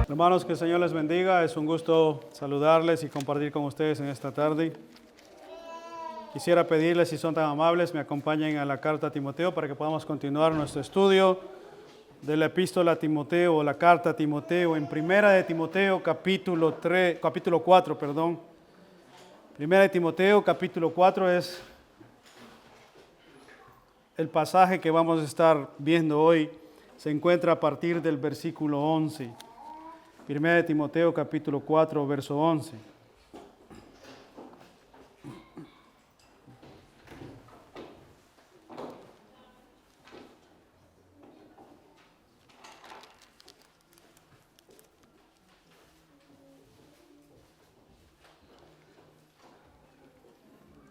Hermanos, que el Señor les bendiga. Es un gusto saludarles y compartir con ustedes en esta tarde. Quisiera pedirles, si son tan amables, me acompañen a la carta a Timoteo para que podamos continuar nuestro estudio de la epístola a Timoteo o la carta a Timoteo en Primera de Timoteo capítulo 4. Primera de Timoteo capítulo 4 es el pasaje que vamos a estar viendo hoy. Se encuentra a partir del versículo 11. Primera de Timoteo capítulo 4, verso 11.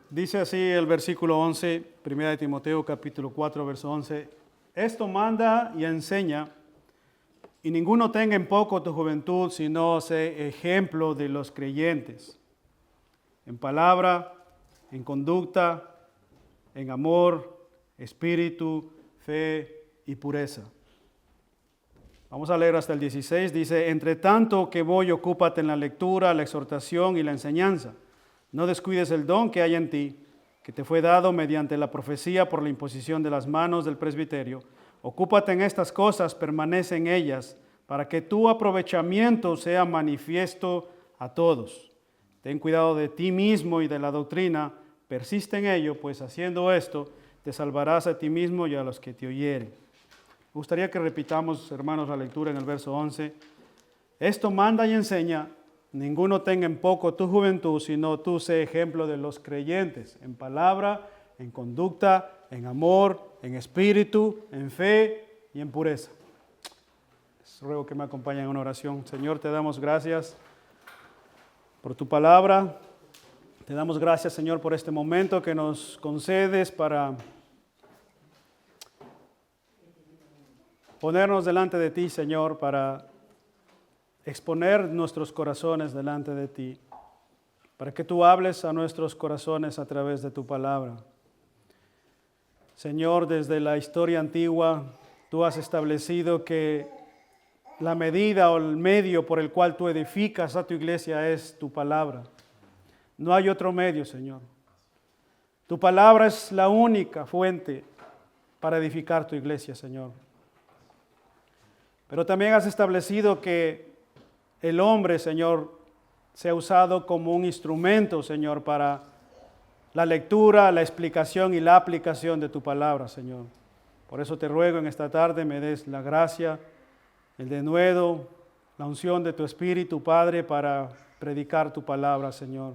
Dice así el versículo 11, Primera de Timoteo capítulo 4, verso 11. Esto manda y enseña, y ninguno tenga en poco tu juventud, sino sé ejemplo de los creyentes, en palabra, en conducta, en amor, espíritu, fe y pureza. Vamos a leer hasta el 16. Dice, entre tanto que voy, ocúpate en la lectura, la exhortación y la enseñanza. No descuides el don que hay en ti, que te fue dado mediante la profecía por la imposición de las manos del presbiterio. Ocúpate en estas cosas, permanece en ellas, para que tu aprovechamiento sea manifiesto a todos. Ten cuidado de ti mismo y de la doctrina, persiste en ello, pues haciendo esto te salvarás a ti mismo y a los que te oyeren. Me gustaría que repitamos, hermanos, la lectura en el verso 11. Esto manda y enseña, ninguno tenga en poco tu juventud, sino tú sé ejemplo de los creyentes, en palabra, en conducta, en amor, en espíritu, en fe y en pureza. Les ruego que me acompañen en una oración. Señor, te damos gracias por tu palabra. Te damos gracias, Señor, por este momento que nos concedes para ponernos delante de ti, Señor, para exponer nuestros corazones delante de ti, para que tú hables a nuestros corazones a través de tu palabra. Señor, desde la historia antigua, tú has establecido que la medida o el medio por el cual tú edificas a tu iglesia es tu palabra. No hay otro medio, Señor. Tu palabra es la única fuente para edificar tu iglesia, Señor. Pero también has establecido que el hombre, Señor, sea usado como un instrumento, Señor, para la lectura, la explicación y la aplicación de tu palabra, Señor. Por eso te ruego en esta tarde me des la gracia, el denuedo, la unción de tu Espíritu, Padre, para predicar tu palabra, Señor,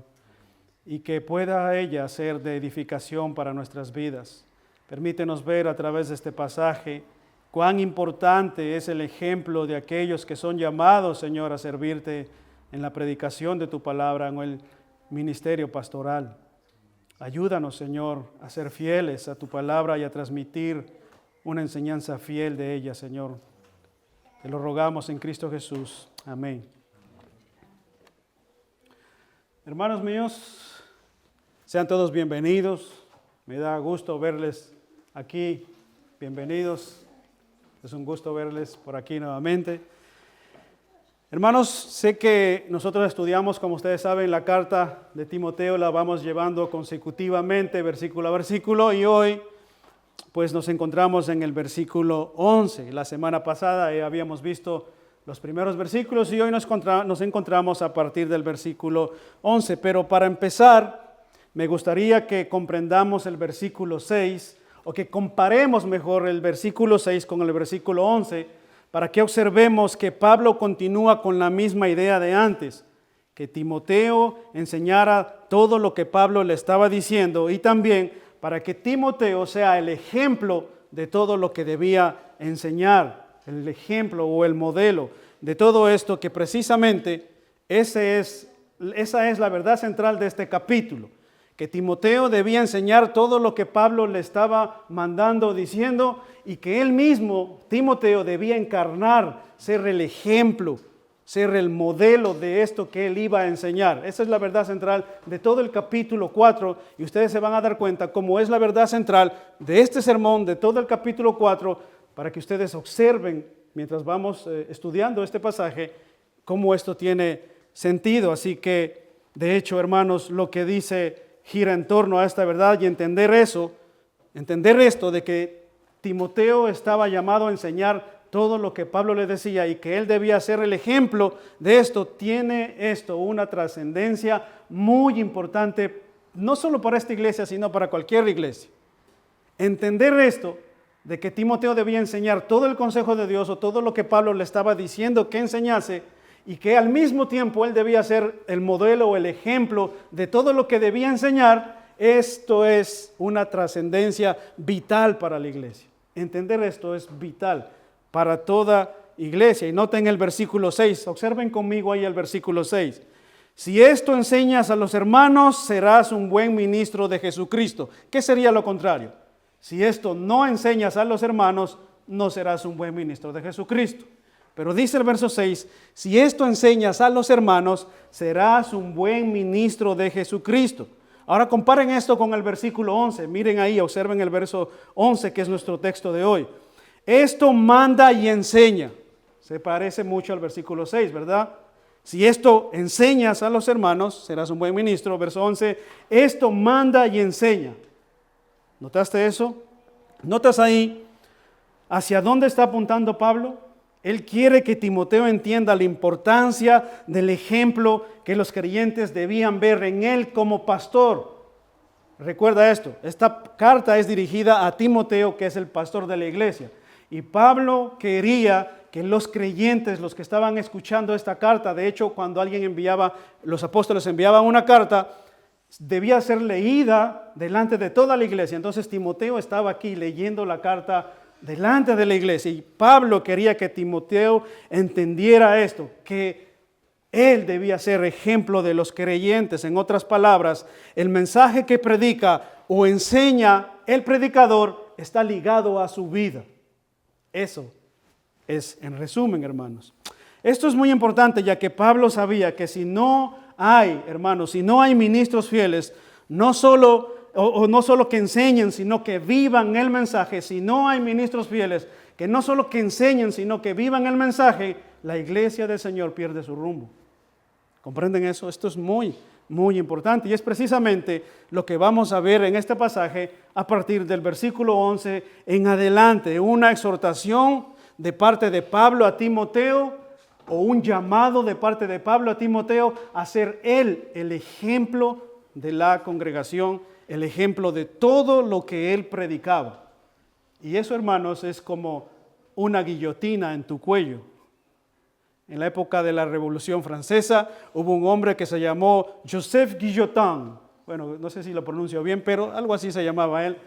y que pueda ella ser de edificación para nuestras vidas. Permítenos ver a través de este pasaje cuán importante es el ejemplo de aquellos que son llamados, Señor, a servirte en la predicación de tu palabra, en el ministerio pastoral. Ayúdanos, Señor, a ser fieles a tu palabra y a transmitir una enseñanza fiel de ella, Señor. Te lo rogamos en Cristo Jesús. Amén. Hermanos míos, sean todos bienvenidos. Me da gusto verles aquí. Bienvenidos. Es un gusto verles por aquí nuevamente. Hermanos, sé que nosotros estudiamos, como ustedes saben, la carta de Timoteo, la vamos llevando consecutivamente, versículo a versículo, y hoy pues nos encontramos en el versículo 11. La semana pasada habíamos visto los primeros versículos y hoy nos encontramos a partir del versículo 11. Pero para empezar, me gustaría que comprendamos el versículo 6, o que comparemos mejor el versículo 6 con el versículo 11, para que observemos que Pablo continúa con la misma idea de antes, que Timoteo enseñara todo lo que Pablo le estaba diciendo, y también para que Timoteo sea el ejemplo de todo lo que debía enseñar, el ejemplo o el modelo de todo esto, que precisamente esa es la verdad central de este capítulo. Que Timoteo debía enseñar todo lo que Pablo le estaba mandando, diciendo, y que él mismo, Timoteo, debía encarnar, ser el ejemplo ser el modelo de esto que él iba a enseñar. Esa es la verdad central de todo el capítulo 4 y ustedes se van a dar cuenta cómo es la verdad central de este sermón, de todo el capítulo 4, para que ustedes observen mientras vamos estudiando este pasaje cómo esto tiene sentido. Así que, de hecho, hermanos, lo que dice gira en torno a esta verdad y entender esto de que Timoteo estaba llamado a enseñar todo lo que Pablo le decía y que él debía ser el ejemplo de esto, tiene esto una trascendencia muy importante, no solo para esta iglesia, sino para cualquier iglesia. Entender esto, de que Timoteo debía enseñar todo el consejo de Dios o todo lo que Pablo le estaba diciendo que enseñase y que al mismo tiempo él debía ser el modelo o el ejemplo de todo lo que debía enseñar, esto es una trascendencia vital para la iglesia. Entender esto es vital para toda iglesia. Y noten el versículo 6, observen conmigo ahí el versículo 6. Si esto enseñas a los hermanos, serás un buen ministro de Jesucristo. ¿Qué sería lo contrario? Si esto no enseñas a los hermanos, no serás un buen ministro de Jesucristo. Pero dice el verso 6, si esto enseñas a los hermanos, serás un buen ministro de Jesucristo. Ahora comparen esto con el versículo 11. Miren ahí, observen el verso 11, que es nuestro texto de hoy. Esto manda y enseña. Se parece mucho al versículo 6, ¿verdad? Si esto enseñas a los hermanos, serás un buen ministro. Verso 11, esto manda y enseña. ¿Notaste eso? ¿Notas ahí hacia dónde está apuntando Pablo? Él quiere que Timoteo entienda la importancia del ejemplo que los creyentes debían ver en él como pastor. Recuerda esto, esta carta es dirigida a Timoteo, que es el pastor de la iglesia. Y Pablo quería que los creyentes, los que estaban escuchando esta carta, de hecho, cuando los apóstoles enviaban una carta, debía ser leída delante de toda la iglesia. Entonces Timoteo estaba aquí leyendo la carta delante de la iglesia. Y Pablo quería que Timoteo entendiera esto, que él debía ser ejemplo de los creyentes. En otras palabras, el mensaje que predica o enseña el predicador está ligado a su vida. Eso es en resumen, hermanos. Esto es muy importante, ya que Pablo sabía que si no hay, hermanos, si no hay ministros fieles, no solo que enseñen, sino que vivan el mensaje. Si no hay ministros fieles, que no solo que enseñen, sino que vivan el mensaje, la iglesia del Señor pierde su rumbo. ¿Comprenden eso? Esto es muy, muy importante y es precisamente lo que vamos a ver en este pasaje a partir del versículo 11 en adelante. Una exhortación de parte de Pablo a Timoteo o un llamado de parte de Pablo a Timoteo a ser él el ejemplo de la congregación, el ejemplo de todo lo que él predicaba. Y eso, hermanos, es como una guillotina en tu cuello. En la época de la Revolución Francesa hubo un hombre que se llamó Joseph Guillotin. Bueno, no sé si lo pronuncio bien, pero algo así se llamaba él.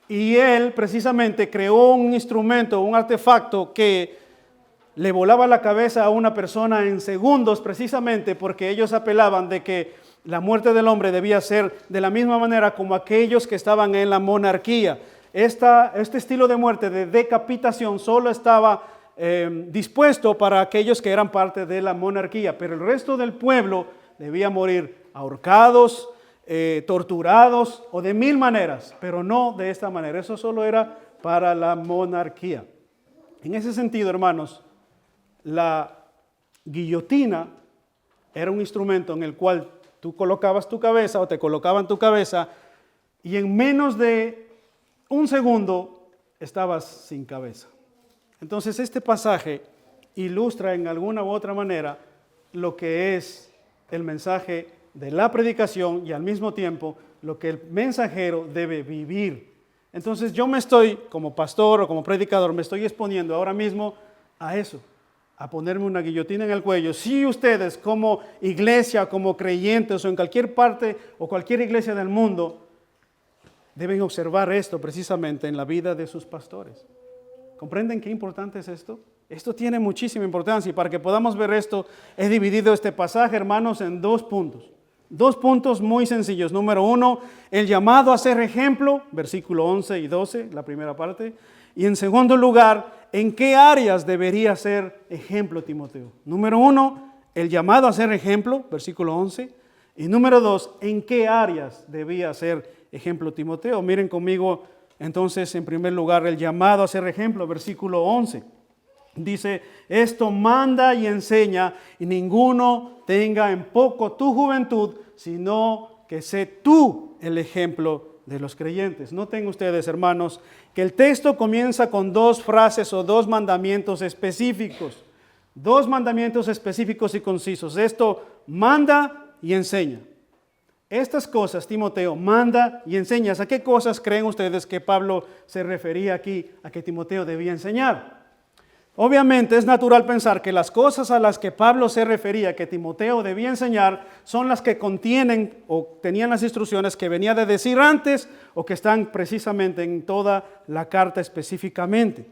Y él precisamente creó un instrumento, un artefacto que le volaba la cabeza a una persona en segundos, precisamente porque ellos apelaban de que la muerte del hombre debía ser de la misma manera como aquellos que estaban en la monarquía. Este estilo de muerte de decapitación solo estaba dispuesto para aquellos que eran parte de la monarquía, pero el resto del pueblo debía morir ahorcados, torturados o de mil maneras, pero no de esta manera. Eso solo era para la monarquía. En ese sentido, hermanos, la guillotina era un instrumento en el cual tú colocabas tu cabeza o te colocaban tu cabeza y en menos de un segundo estabas sin cabeza. Entonces este pasaje ilustra en alguna u otra manera lo que es el mensaje de la predicación y al mismo tiempo lo que el mensajero debe vivir. Entonces yo como pastor o como predicador, me estoy exponiendo ahora mismo a eso, a ponerme una guillotina en el cuello. Si ustedes como iglesia, como creyentes o en cualquier parte o cualquier iglesia del mundo, deben observar esto precisamente en la vida de sus pastores. ¿Comprenden qué importante es esto? Esto tiene muchísima importancia y para que podamos ver esto, he dividido este pasaje, hermanos, en 2 puntos. 2 puntos muy sencillos. Número 1, el llamado a ser ejemplo, versículo 11 y 12, la primera parte. Y en segundo lugar, ¿en qué áreas debería ser ejemplo Timoteo? Número 1, el llamado a ser ejemplo, versículo 11. Y número 2, ¿en qué áreas debía ser ejemplo Timoteo? Miren conmigo entonces en primer lugar el llamado a ser ejemplo, versículo 11. Dice, esto manda y enseña, y ninguno tenga en poco tu juventud, sino que sé tú el ejemplo de los creyentes. Noten ustedes, hermanos, que el texto comienza con dos frases o dos mandamientos específicos. Dos mandamientos específicos y concisos. Esto manda y enseña. Estas cosas, Timoteo, manda y enseña. ¿A qué cosas creen ustedes que Pablo se refería aquí a que Timoteo debía enseñar? Obviamente es natural pensar que las cosas a las que Pablo se refería, que Timoteo debía enseñar, son las que contienen o tenían las instrucciones que venía de decir antes o que están precisamente en toda la carta específicamente.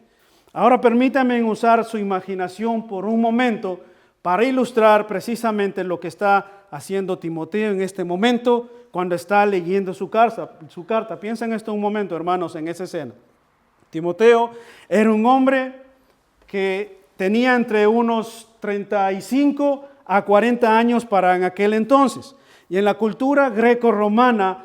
Ahora permítanme usar su imaginación por un momento para ilustrar precisamente lo que está haciendo Timoteo en este momento cuando está leyendo su carta. Piensen esto un momento, hermanos, en esa escena. Timoteo era un hombre que tenía entre unos 35 a 40 años para en aquel entonces. Y en la cultura greco-romana,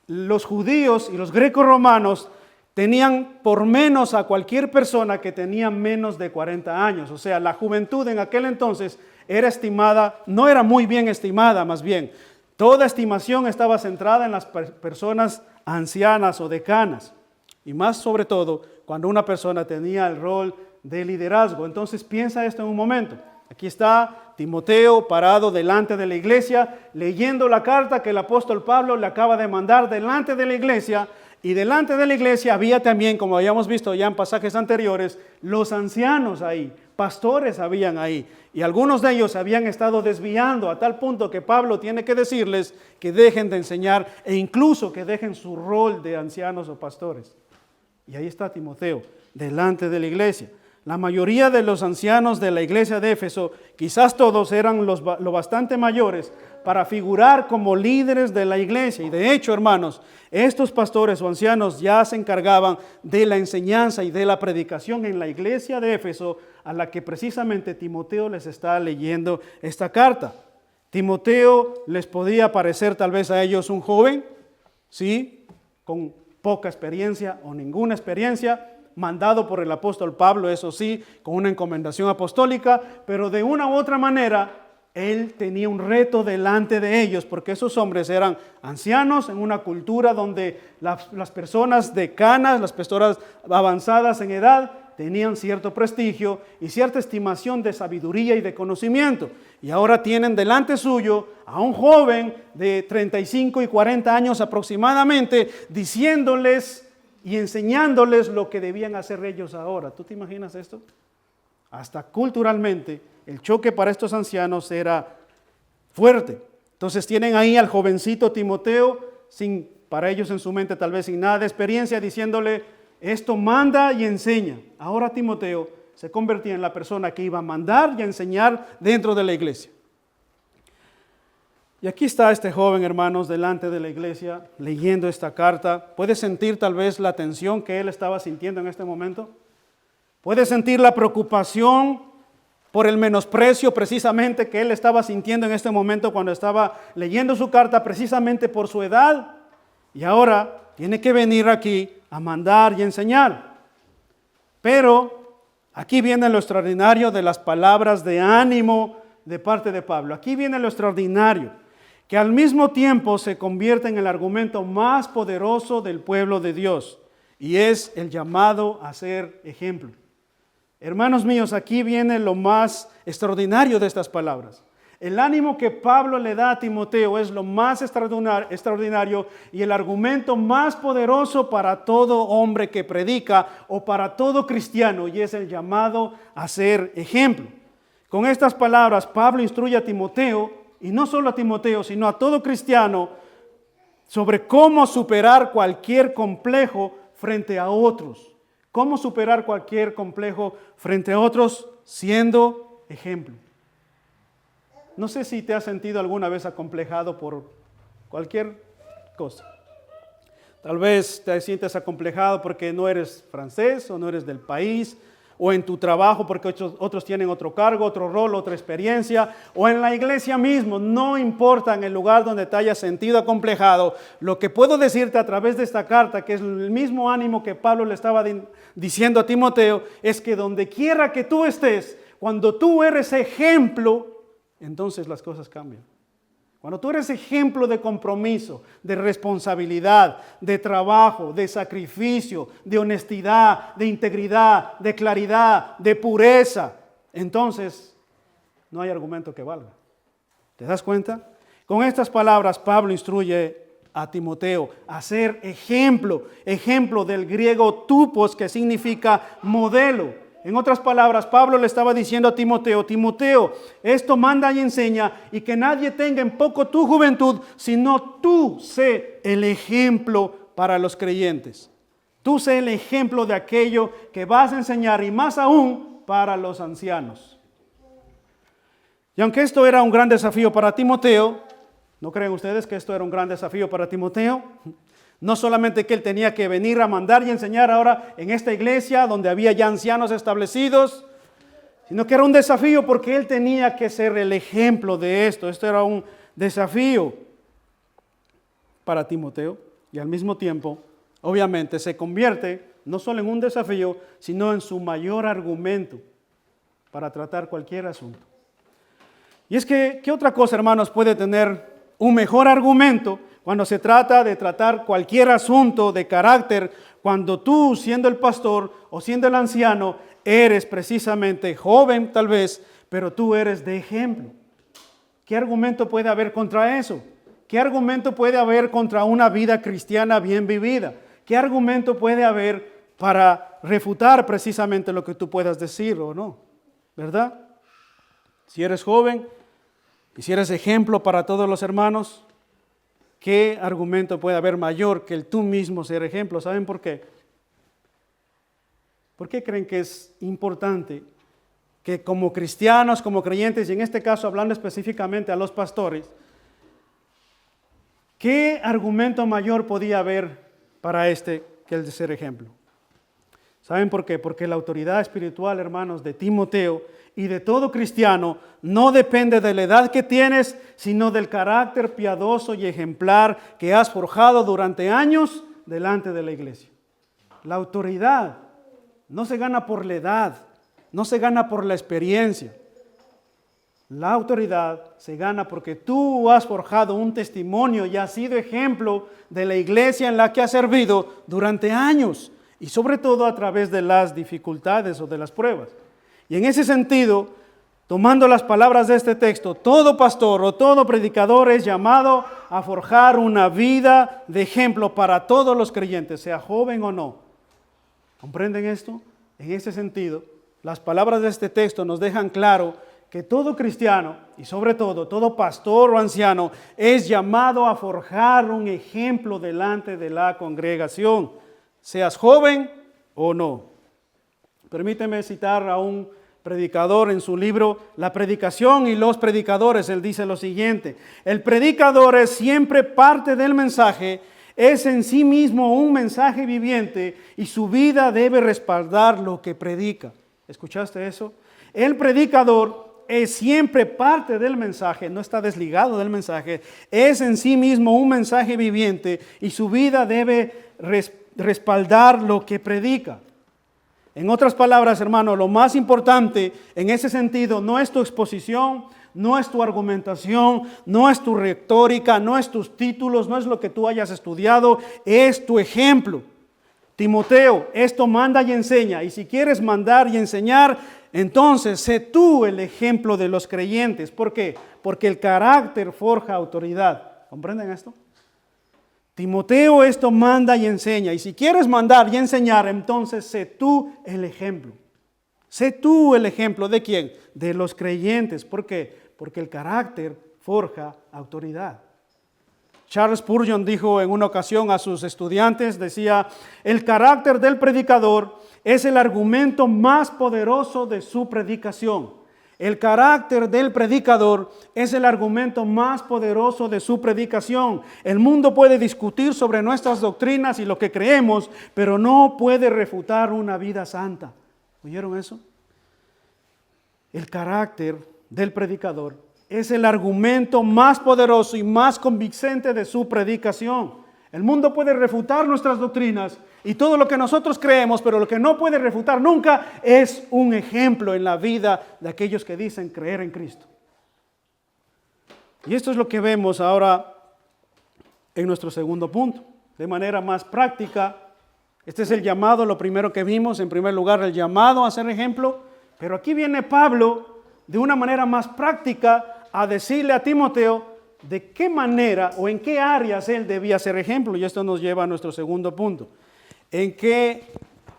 los judíos y los greco-romanos tenían por menos a cualquier persona que tenía menos de 40 años. O sea, la juventud en aquel entonces era estimada, no era muy bien estimada más bien. Toda estimación estaba centrada en las personas ancianas o decanas. Y más sobre todo cuando una persona tenía el rol de liderazgo. Entonces piensa esto en un momento. Aquí está Timoteo parado delante de la iglesia, leyendo la carta que el apóstol Pablo le acaba de mandar delante de la iglesia. Y delante de la iglesia había también, como habíamos visto ya en pasajes anteriores, los ancianos ahí, pastores habían ahí. Y algunos de ellos se habían estado desviando a tal punto que Pablo tiene que decirles que dejen de enseñar e incluso que dejen su rol de ancianos o pastores. Y ahí está Timoteo, delante de la iglesia. La mayoría de los ancianos de la iglesia de Éfeso, quizás todos eran lo bastante mayores para figurar como líderes de la iglesia. Y de hecho, hermanos, estos pastores o ancianos ya se encargaban de la enseñanza y de la predicación en la iglesia de Éfeso, a la que precisamente Timoteo les está leyendo esta carta. Timoteo les podía parecer tal vez a ellos un joven, ¿sí?, con poca experiencia o ninguna experiencia, mandado por el apóstol Pablo, eso sí, con una encomendación apostólica, pero de una u otra manera, él tenía un reto delante de ellos, porque esos hombres eran ancianos en una cultura donde las personas decanas, las personas avanzadas en edad, tenían cierto prestigio y cierta estimación de sabiduría y de conocimiento. Y ahora tienen delante suyo a un joven de 35 y 40 años aproximadamente, diciéndoles y enseñándoles lo que debían hacer ellos ahora. ¿Tú te imaginas esto? Hasta culturalmente, el choque para estos ancianos era fuerte. Entonces tienen ahí al jovencito Timoteo, para ellos en su mente tal vez sin nada de experiencia, diciéndole, esto manda y enseña. Ahora Timoteo se convertía en la persona que iba a mandar y a enseñar dentro de la iglesia. Y aquí está este joven, hermanos, delante de la iglesia, leyendo esta carta. ¿Puede sentir tal vez la tensión que él estaba sintiendo en este momento? ¿Puede sentir la preocupación por el menosprecio precisamente que él estaba sintiendo en este momento cuando estaba leyendo su carta precisamente por su edad? Y ahora tiene que venir aquí a mandar y enseñar. Pero aquí viene lo extraordinario de las palabras de ánimo de parte de Pablo. Aquí viene lo extraordinario, que al mismo tiempo se convierte en el argumento más poderoso del pueblo de Dios, y es el llamado a ser ejemplo. Hermanos míos, aquí viene lo más extraordinario de estas palabras. El ánimo que Pablo le da a Timoteo es lo más extraordinario y el argumento más poderoso para todo hombre que predica o para todo cristiano, y es el llamado a ser ejemplo. Con estas palabras, Pablo instruye a Timoteo, y no solo a Timoteo, sino a todo cristiano, sobre cómo superar cualquier complejo frente a otros. Cómo superar cualquier complejo frente a otros siendo ejemplo. No sé si te has sentido alguna vez acomplejado por cualquier cosa. Tal vez te sientes acomplejado porque no eres francés o no eres del país o en tu trabajo porque otros tienen otro cargo, otro rol, otra experiencia, o en la iglesia mismo, no importa en el lugar donde te hayas sentido acomplejado, lo que puedo decirte a través de esta carta, que es el mismo ánimo que Pablo le estaba diciendo a Timoteo, es que donde quiera que tú estés, cuando tú eres ejemplo, entonces las cosas cambian. Cuando tú eres ejemplo de compromiso, de responsabilidad, de trabajo, de sacrificio, de honestidad, de integridad, de claridad, de pureza, entonces no hay argumento que valga. ¿Te das cuenta? Con estas palabras Pablo instruye a Timoteo a ser ejemplo del griego tupos, que significa modelo. En otras palabras, Pablo le estaba diciendo a Timoteo, Timoteo, esto manda y enseña, y que nadie tenga en poco tu juventud, sino tú sé el ejemplo para los creyentes. Tú sé el ejemplo de aquello que vas a enseñar, y más aún para los ancianos. Y aunque esto era un gran desafío para Timoteo, ¿no creen ustedes que esto era un gran desafío para Timoteo? No solamente que él tenía que venir a mandar y enseñar ahora en esta iglesia donde había ya ancianos establecidos, sino que era un desafío porque él tenía que ser el ejemplo de esto. Esto era un desafío para Timoteo y al mismo tiempo, obviamente, se convierte no solo en un desafío, sino en su mayor argumento para tratar cualquier asunto. Y es que, ¿qué otra cosa, hermanos, puede tener un mejor argumento cuando se trata de tratar cualquier asunto de carácter, cuando tú, siendo el pastor o siendo el anciano, eres precisamente joven tal vez, pero tú eres de ejemplo? ¿Qué argumento puede haber contra eso? ¿Qué argumento puede haber contra una vida cristiana bien vivida? ¿Qué argumento puede haber para refutar precisamente lo que tú puedas decir o no? ¿Verdad? Si eres joven y si eres ejemplo para todos los hermanos, ¿qué argumento puede haber mayor que el tú mismo ser ejemplo? ¿Saben por qué? ¿Por qué creen que es importante que como cristianos, como creyentes, y en este caso hablando específicamente a los pastores, qué argumento mayor podía haber para que el de ser ejemplo? ¿Saben por qué? Porque la autoridad espiritual, hermanos, de Timoteo y de todo cristiano no depende de la edad que tienes, sino del carácter piadoso y ejemplar que has forjado durante años delante de la iglesia. La autoridad no se gana por la edad, no se gana por la experiencia. La autoridad se gana porque tú has forjado un testimonio y has sido ejemplo de la iglesia en la que has servido durante años, y sobre todo a través de las dificultades o de las pruebas. Y en ese sentido, tomando las palabras de este texto, todo pastor o todo predicador es llamado a forjar una vida de ejemplo para todos los creyentes, sea joven o no. ¿Comprenden esto? En ese sentido, las palabras de este texto nos dejan claro que todo cristiano y sobre todo todo pastor o anciano es llamado a forjar un ejemplo delante de la congregación, seas joven o no. Permíteme citar a un predicador en su libro La predicación y los predicadores. Él dice lo siguiente: el predicador es siempre parte del mensaje, es en sí mismo un mensaje viviente y su vida debe respaldar lo que predica. ¿Escuchaste eso? El predicador es siempre parte del mensaje, no está desligado del mensaje, es en sí mismo un mensaje viviente y su vida debe respaldar lo que predica. En otras palabras, hermano, lo más importante en ese sentido no es tu exposición, no es tu argumentación, no es tu retórica, no es tus títulos, no es lo que tú hayas estudiado, es tu ejemplo. Timoteo, esto manda y enseña, y si quieres mandar y enseñar, entonces sé tú el ejemplo de los creyentes. ¿Por qué? Porque el carácter forja autoridad. ¿Comprenden esto? Timoteo, esto manda y enseña, y si quieres mandar y enseñar, entonces sé tú el ejemplo. Sé tú el ejemplo ¿de quién? De los creyentes. ¿Por qué? Porque el carácter forja autoridad. Charles Spurgeon dijo en una ocasión a sus estudiantes, decía: el carácter del predicador es el argumento más poderoso de su predicación. El carácter del predicador es el argumento más poderoso de su predicación. El mundo puede discutir sobre nuestras doctrinas y lo que creemos, pero no puede refutar una vida santa. ¿Oyeron eso? El carácter del predicador es el argumento más poderoso y más convincente de su predicación. El mundo puede refutar nuestras doctrinas y todo lo que nosotros creemos, pero lo que no puede refutar nunca es un ejemplo en la vida de aquellos que dicen creer en Cristo. Y esto es lo que vemos ahora en nuestro segundo punto. De manera más práctica, este es el llamado, lo primero que vimos, en primer lugar, el llamado a ser ejemplo, pero aquí viene Pablo de una manera más práctica a decirle a Timoteo de qué manera o en qué áreas él debía ser ejemplo, y esto nos lleva a nuestro segundo punto. ¿En qué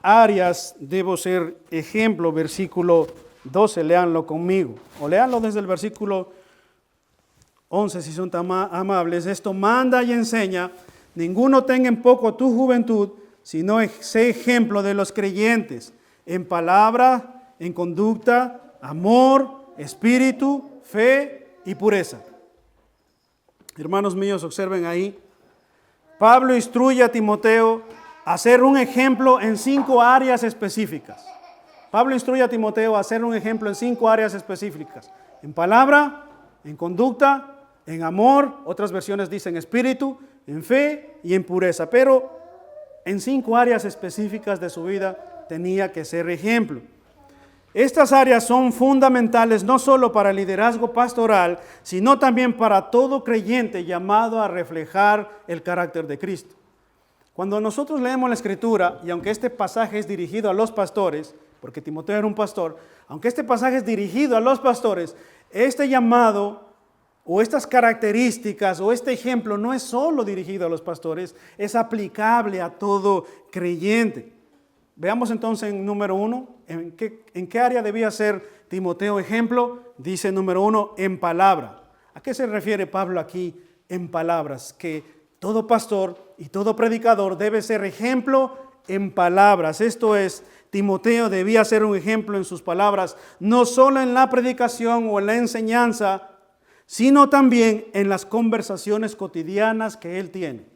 áreas debo ser ejemplo? Versículo 12, léanlo conmigo, o léanlo desde el versículo 11 si son tan amables. Esto manda y enseña, ninguno tenga en poco tu juventud, sino sé ejemplo de los creyentes, en palabra, en conducta, amor, espíritu, fe y pureza. Hermanos míos, observen ahí, Pablo instruye a Timoteo a ser un ejemplo en 5 áreas específicas. Pablo instruye a Timoteo a ser un ejemplo en 5 áreas específicas. En palabra, en conducta, en amor, otras versiones dicen espíritu, en fe y en pureza. Pero en 5 áreas específicas de su vida tenía que ser ejemplo. Estas áreas son fundamentales no solo para el liderazgo pastoral, sino también para todo creyente llamado a reflejar el carácter de Cristo. Cuando nosotros leemos la Escritura, y aunque este pasaje es dirigido a los pastores, porque Timoteo era un pastor, aunque este pasaje es dirigido a los pastores, este llamado o estas características o este ejemplo no es solo dirigido a los pastores, es aplicable a todo creyente. Veamos entonces en número 1, ¿en qué área debía ser Timoteo ejemplo? Dice número 1, en palabra. ¿A qué se refiere Pablo aquí en palabras? Que todo pastor y todo predicador debe ser ejemplo en palabras. Esto es, Timoteo debía ser un ejemplo en sus palabras, no solo en la predicación o en la enseñanza, sino también en las conversaciones cotidianas que él tiene.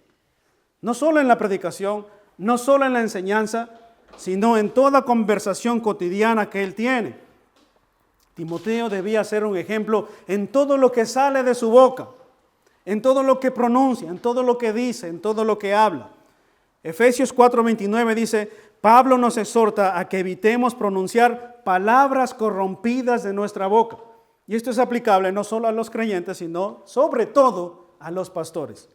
No solo en la predicación, no solo en la enseñanza, sino en toda conversación cotidiana que él tiene. Timoteo debía ser un ejemplo en todo lo que sale de su boca, en todo lo que pronuncia, en todo lo que dice, en todo lo que habla. Efesios 4:29 dice, Pablo nos exhorta a que evitemos pronunciar palabras corrompidas de nuestra boca. Y esto es aplicable no solo a los creyentes, sino sobre todo a los pastores.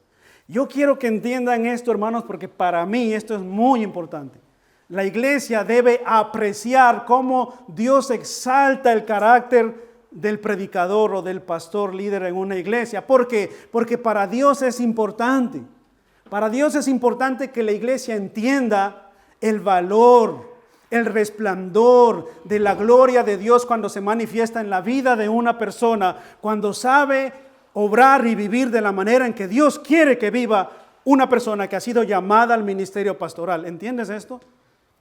Yo quiero que entiendan esto, hermanos, porque para mí esto es muy importante. La iglesia debe apreciar cómo Dios exalta el carácter del predicador o del pastor líder en una iglesia. ¿Por qué? Porque para Dios es importante. Para Dios es importante que la iglesia entienda el valor, el resplandor de la gloria de Dios cuando se manifiesta en la vida de una persona, cuando sabe obrar y vivir de la manera en que Dios quiere que viva una persona que ha sido llamada al ministerio pastoral. ¿Entiendes esto?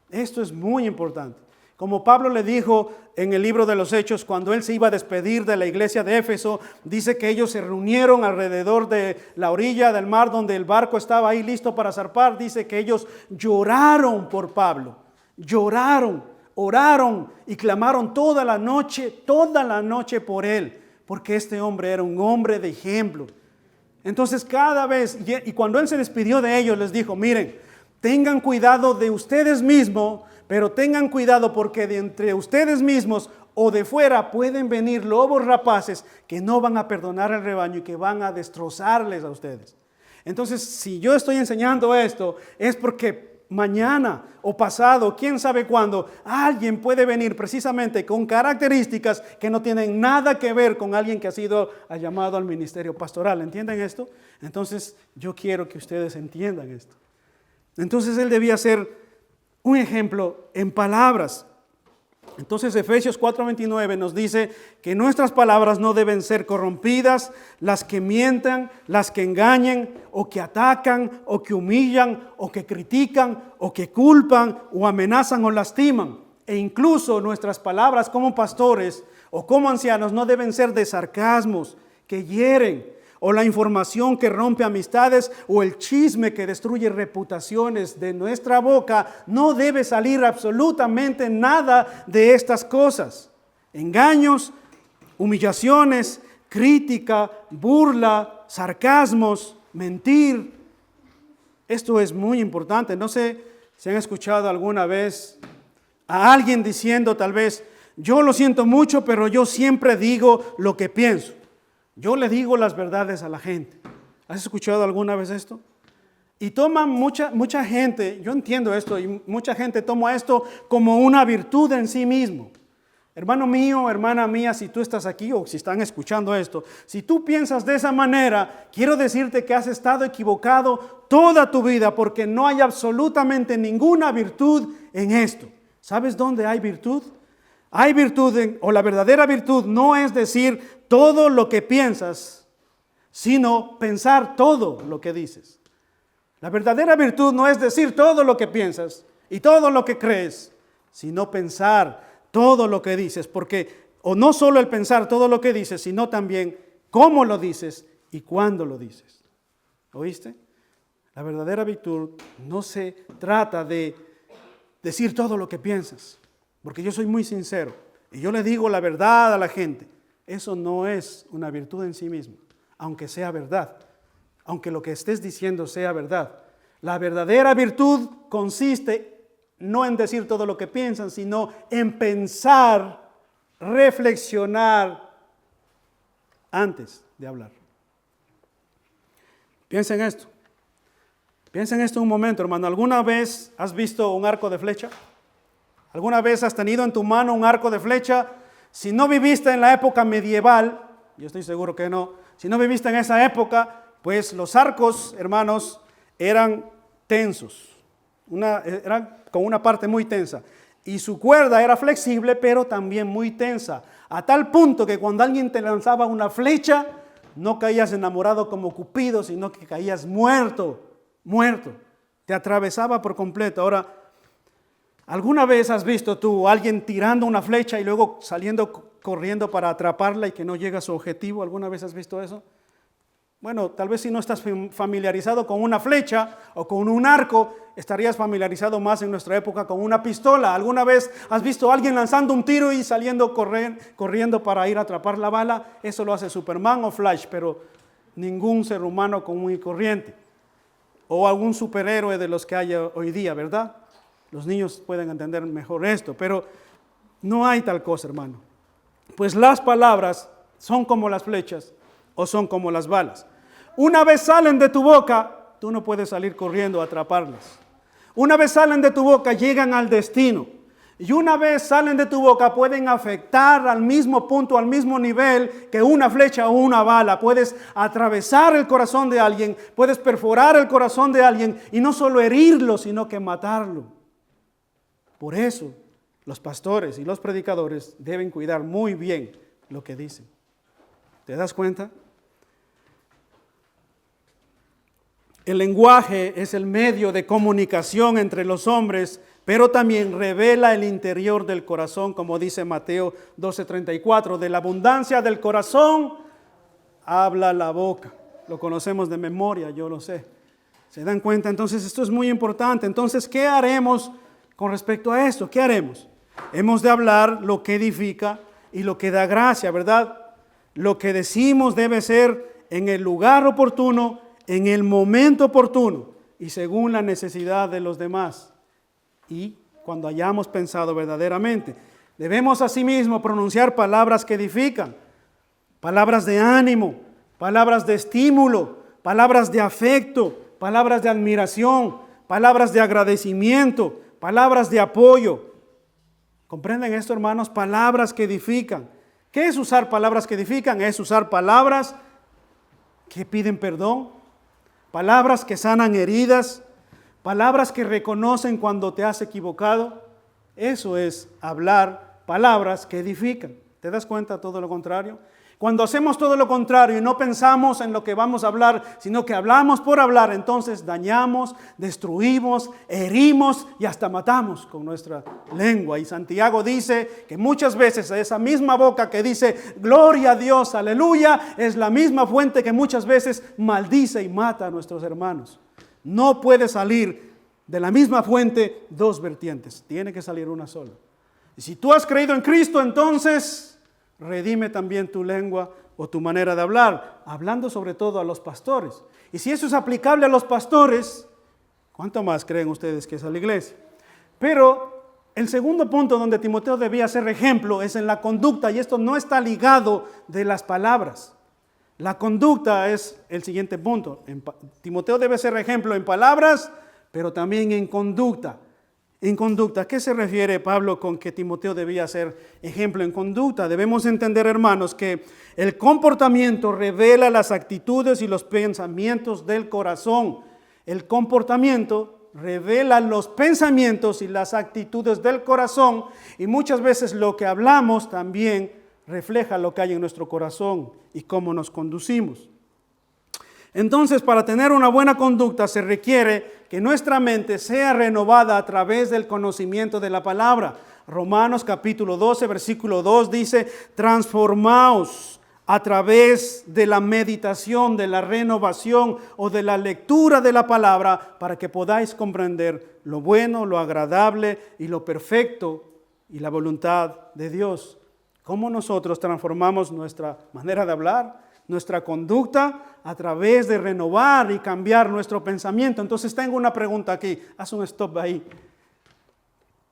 Esto es muy importante. Como Pablo le dijo en el libro de los Hechos, cuando él se iba a despedir de la iglesia de Éfeso, dice que ellos se reunieron alrededor de la orilla del mar donde el barco estaba ahí listo para zarpar. Dice que ellos lloraron por Pablo, lloraron, oraron y clamaron toda la noche por él, porque este hombre era un hombre de ejemplo. Entonces cada vez, y cuando él se despidió de ellos, les dijo, miren, tengan cuidado de ustedes mismos, pero tengan cuidado porque de entre ustedes mismos o de fuera pueden venir lobos rapaces que no van a perdonar al rebaño y que van a destrozarles a ustedes. Entonces, si yo estoy enseñando esto, es porque mañana o pasado, quién sabe cuándo, alguien puede venir precisamente con características que no tienen nada que ver con alguien que ha sido llamado al ministerio pastoral. ¿Entienden esto? Entonces, yo quiero que ustedes entiendan esto. Entonces él debía ser un ejemplo en palabras. Entonces Efesios 4:29 nos dice que nuestras palabras no deben ser corrompidas, las que mientan, las que engañen, o que atacan, o que humillan, o que critican, o que culpan, o amenazan o lastiman. E incluso nuestras palabras como pastores o como ancianos no deben ser de sarcasmos que hieren, o la información que rompe amistades, o el chisme que destruye reputaciones de nuestra boca, no debe salir absolutamente nada de estas cosas. Engaños, humillaciones, crítica, burla, sarcasmos, mentir. Esto es muy importante. No sé si han escuchado alguna vez a alguien diciendo tal vez, yo lo siento mucho, pero yo siempre digo lo que pienso. Yo le digo las verdades a la gente. ¿Has escuchado alguna vez esto? Y toman mucha gente, yo entiendo esto, y mucha gente toma esto como una virtud en sí mismo. Hermano mío, hermana mía, si tú estás aquí o si están escuchando esto, si tú piensas de esa manera, quiero decirte que has estado equivocado toda tu vida, porque no hay absolutamente ninguna virtud en esto. ¿Sabes dónde hay virtud? Hay virtud, o la verdadera virtud no es decir todo lo que piensas, sino pensar todo lo que dices. La verdadera virtud no es decir todo lo que piensas y todo lo que crees, sino pensar todo lo que dices, porque, o no solo el pensar todo lo que dices, sino también cómo lo dices y cuándo lo dices. ¿Oíste? La verdadera virtud no se trata de decir todo lo que piensas, porque yo soy muy sincero y yo le digo la verdad a la gente. Eso no es una virtud en sí misma, aunque sea verdad, aunque lo que estés diciendo sea verdad. La verdadera virtud consiste no en decir todo lo que piensan, sino en pensar, reflexionar antes de hablar. Piensa en esto. Piensa en esto un momento, hermano. ¿Alguna vez has visto un arco de flecha? ¿Alguna vez has tenido en tu mano un arco de flecha? Si no viviste en la época medieval, yo estoy seguro que no, si no viviste en esa época, pues los arcos, hermanos, eran tensos, eran con una parte muy tensa. Y su cuerda era flexible, pero también muy tensa, a tal punto que cuando alguien te lanzaba una flecha, no caías enamorado como Cupido, sino que caías muerto, te atravesaba por completo. Ahora, ¿alguna vez has visto tú a alguien tirando una flecha y luego saliendo corriendo para atraparla y que no llega a su objetivo? ¿Alguna vez has visto eso? Bueno, tal vez si no estás familiarizado con una flecha o con un arco, estarías familiarizado más en nuestra época con una pistola. ¿Alguna vez has visto a alguien lanzando un tiro y saliendo corriendo para ir a atrapar la bala? Eso lo hace Superman o Flash, pero ningún ser humano común y corriente. O algún superhéroe de los que hay hoy día, ¿verdad? Los niños pueden entender mejor esto, pero no hay tal cosa, hermano. Pues las palabras son como las flechas o son como las balas. Una vez salen de tu boca, tú no puedes salir corriendo a atraparlas. Una vez salen de tu boca, llegan al destino. Y una vez salen de tu boca, pueden afectar al mismo punto, al mismo nivel que una flecha o una bala. Puedes atravesar el corazón de alguien, puedes perforar el corazón de alguien y no solo herirlo, sino que matarlo. Por eso, los pastores y los predicadores deben cuidar muy bien lo que dicen. ¿Te das cuenta? El lenguaje es el medio de comunicación entre los hombres, pero también revela el interior del corazón, como dice Mateo 12:34. De la abundancia del corazón habla la boca. Lo conocemos de memoria, yo lo sé. ¿Se dan cuenta? Entonces esto es muy importante. Entonces, ¿qué haremos con respecto a esto? ¿Qué haremos? Hemos de hablar lo que edifica y lo que da gracia, ¿verdad? Lo que decimos debe ser en el lugar oportuno, en el momento oportuno y según la necesidad de los demás. Y cuando hayamos pensado verdaderamente, debemos asimismo pronunciar palabras que edifican, palabras de ánimo, palabras de estímulo, palabras de afecto, palabras de admiración, palabras de agradecimiento, palabras de apoyo. ¿Comprenden esto, hermanos? Palabras que edifican. ¿Qué es usar palabras que edifican? Es usar palabras que piden perdón, palabras que sanan heridas, palabras que reconocen cuando te has equivocado. Eso es hablar palabras que edifican. ¿Te das cuenta todo lo contrario? Cuando hacemos todo lo contrario y no pensamos en lo que vamos a hablar, sino que hablamos por hablar, entonces dañamos, destruimos, herimos y hasta matamos con nuestra lengua. Y Santiago dice que muchas veces esa misma boca que dice gloria a Dios, aleluya, es la misma fuente que muchas veces maldice y mata a nuestros hermanos. No puede salir de la misma fuente dos vertientes, tiene que salir una sola. Y si tú has creído en Cristo, entonces redime también tu lengua o tu manera de hablar, hablando sobre todo a los pastores. Y si eso es aplicable a los pastores, ¿cuánto más creen ustedes que es a la iglesia? Pero el segundo punto donde Timoteo debía ser ejemplo es en la conducta, y esto no está ligado de las palabras. La conducta es el siguiente punto. Timoteo debe ser ejemplo en palabras, pero también en conducta. En conducta, ¿a qué se refiere Pablo con que Timoteo debía ser ejemplo en conducta? Debemos entender, hermanos, que el comportamiento revela las actitudes y los pensamientos del corazón. El comportamiento revela los pensamientos y las actitudes del corazón, y muchas veces lo que hablamos también refleja lo que hay en nuestro corazón y cómo nos conducimos. Entonces, para tener una buena conducta se requiere que nuestra mente sea renovada a través del conocimiento de la palabra. Romanos capítulo 12, versículo 2 dice, transformaos a través de la meditación, de la renovación o de la lectura de la palabra para que podáis comprender lo bueno, lo agradable y lo perfecto y la voluntad de Dios. ¿Cómo nosotros transformamos nuestra manera de hablar, nuestra conducta? A través de renovar y cambiar nuestro pensamiento. Entonces tengo una pregunta aquí, haz un stop ahí.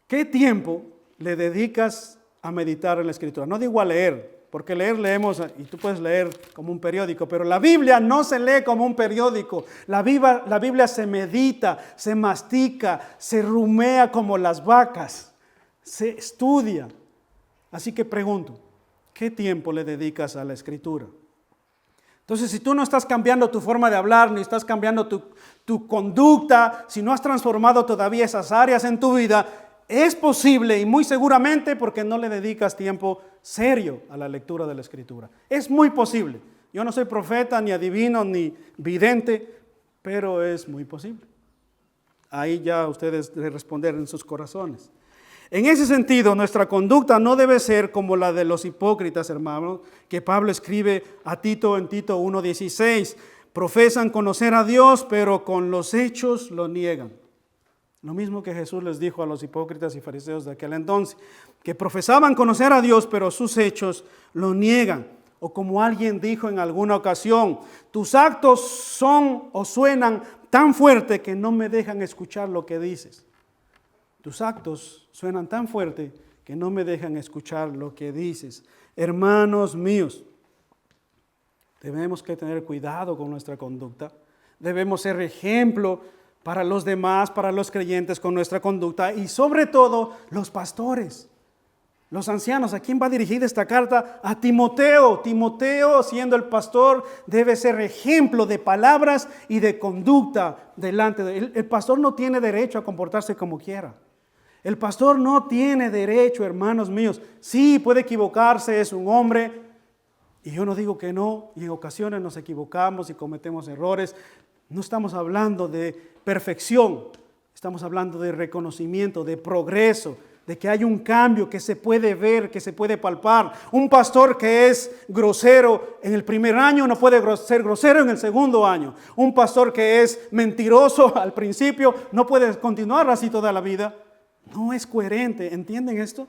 ¿Qué tiempo le dedicas a meditar en la Escritura? No digo a leer, porque leemos y tú puedes leer como un periódico, pero la Biblia no se lee como un periódico. La Biblia se medita, se mastica, se rumea como las vacas, se estudia. Así que pregunto, ¿qué tiempo le dedicas a la Escritura? Entonces, si tú no estás cambiando tu forma de hablar, ni estás cambiando tu conducta, si no has transformado todavía esas áreas en tu vida, es posible y muy seguramente porque no le dedicas tiempo serio a la lectura de la Escritura. Es muy posible. Yo no soy profeta, ni adivino, ni vidente, pero es muy posible. Ahí ya ustedes deben responder en sus corazones. En ese sentido, nuestra conducta no debe ser como la de los hipócritas, hermanos, que Pablo escribe a Tito en Tito 1:16. Profesan conocer a Dios, pero con los hechos lo niegan. Lo mismo que Jesús les dijo a los hipócritas y fariseos de aquel entonces, que profesaban conocer a Dios, pero sus hechos lo niegan. O como alguien dijo en alguna ocasión, tus actos son o suenan tan fuerte que no me dejan escuchar lo que dices. Tus actos suenan tan fuerte que no me dejan escuchar lo que dices. Hermanos míos, tenemos que tener cuidado con nuestra conducta. Debemos ser ejemplo para los demás, para los creyentes con nuestra conducta y sobre todo los pastores, los ancianos. ¿A quién va dirigida esta carta? A Timoteo. Timoteo, siendo el pastor, debe ser ejemplo de palabras y de conducta delante de él. El pastor no tiene derecho a comportarse como quiera. El pastor no tiene derecho, hermanos míos. Sí, puede equivocarse, es un hombre. Y yo no digo que no, y en ocasiones nos equivocamos y cometemos errores. No estamos hablando de perfección, estamos hablando de reconocimiento, de progreso, de que hay un cambio que se puede ver, que se puede palpar. Un pastor que es grosero en el primer año no puede ser grosero en el segundo año. Un pastor que es mentiroso al principio no puede continuar así toda la vida. No es coherente, ¿entienden esto?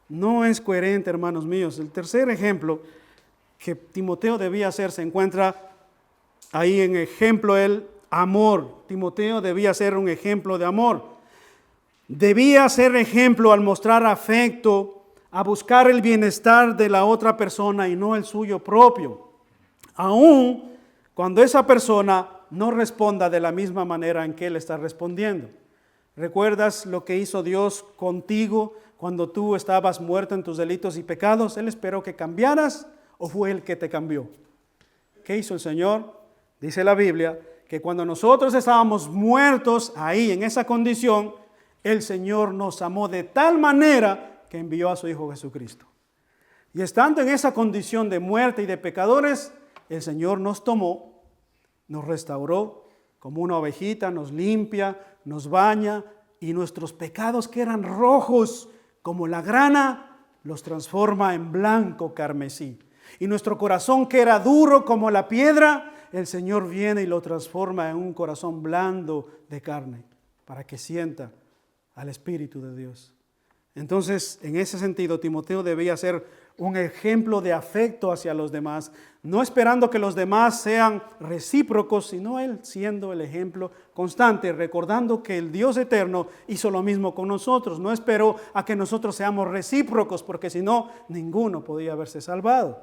No es coherente, hermanos míos. El tercer ejemplo que Timoteo debía hacer se encuentra ahí en ejemplo el amor. Timoteo debía ser un ejemplo de amor. Debía ser ejemplo al mostrar afecto, a buscar el bienestar de la otra persona y no el suyo propio. Aun cuando esa persona no responda de la misma manera en que él está respondiendo. ¿Recuerdas lo que hizo Dios contigo cuando tú estabas muerto en tus delitos y pecados? ¿Él esperó que cambiaras o fue Él que te cambió? ¿Qué hizo el Señor? Dice la Biblia que cuando nosotros estábamos muertos ahí en esa condición, el Señor nos amó de tal manera que envió a su Hijo Jesucristo. Y estando en esa condición de muerte y de pecadores, el Señor nos tomó, nos restauró como una ovejita, nos limpia, nos baña, y nuestros pecados que eran rojos como la grana, los transforma en blanco carmesí. Y nuestro corazón que era duro como la piedra, el Señor viene y lo transforma en un corazón blando de carne, para que sienta al Espíritu de Dios. Entonces, en ese sentido, Timoteo debía ser un ejemplo de afecto hacia los demás, no esperando que los demás sean recíprocos, sino él siendo el ejemplo constante, recordando que el Dios eterno hizo lo mismo con nosotros. No esperó a que nosotros seamos recíprocos, porque si no, ninguno podía haberse salvado.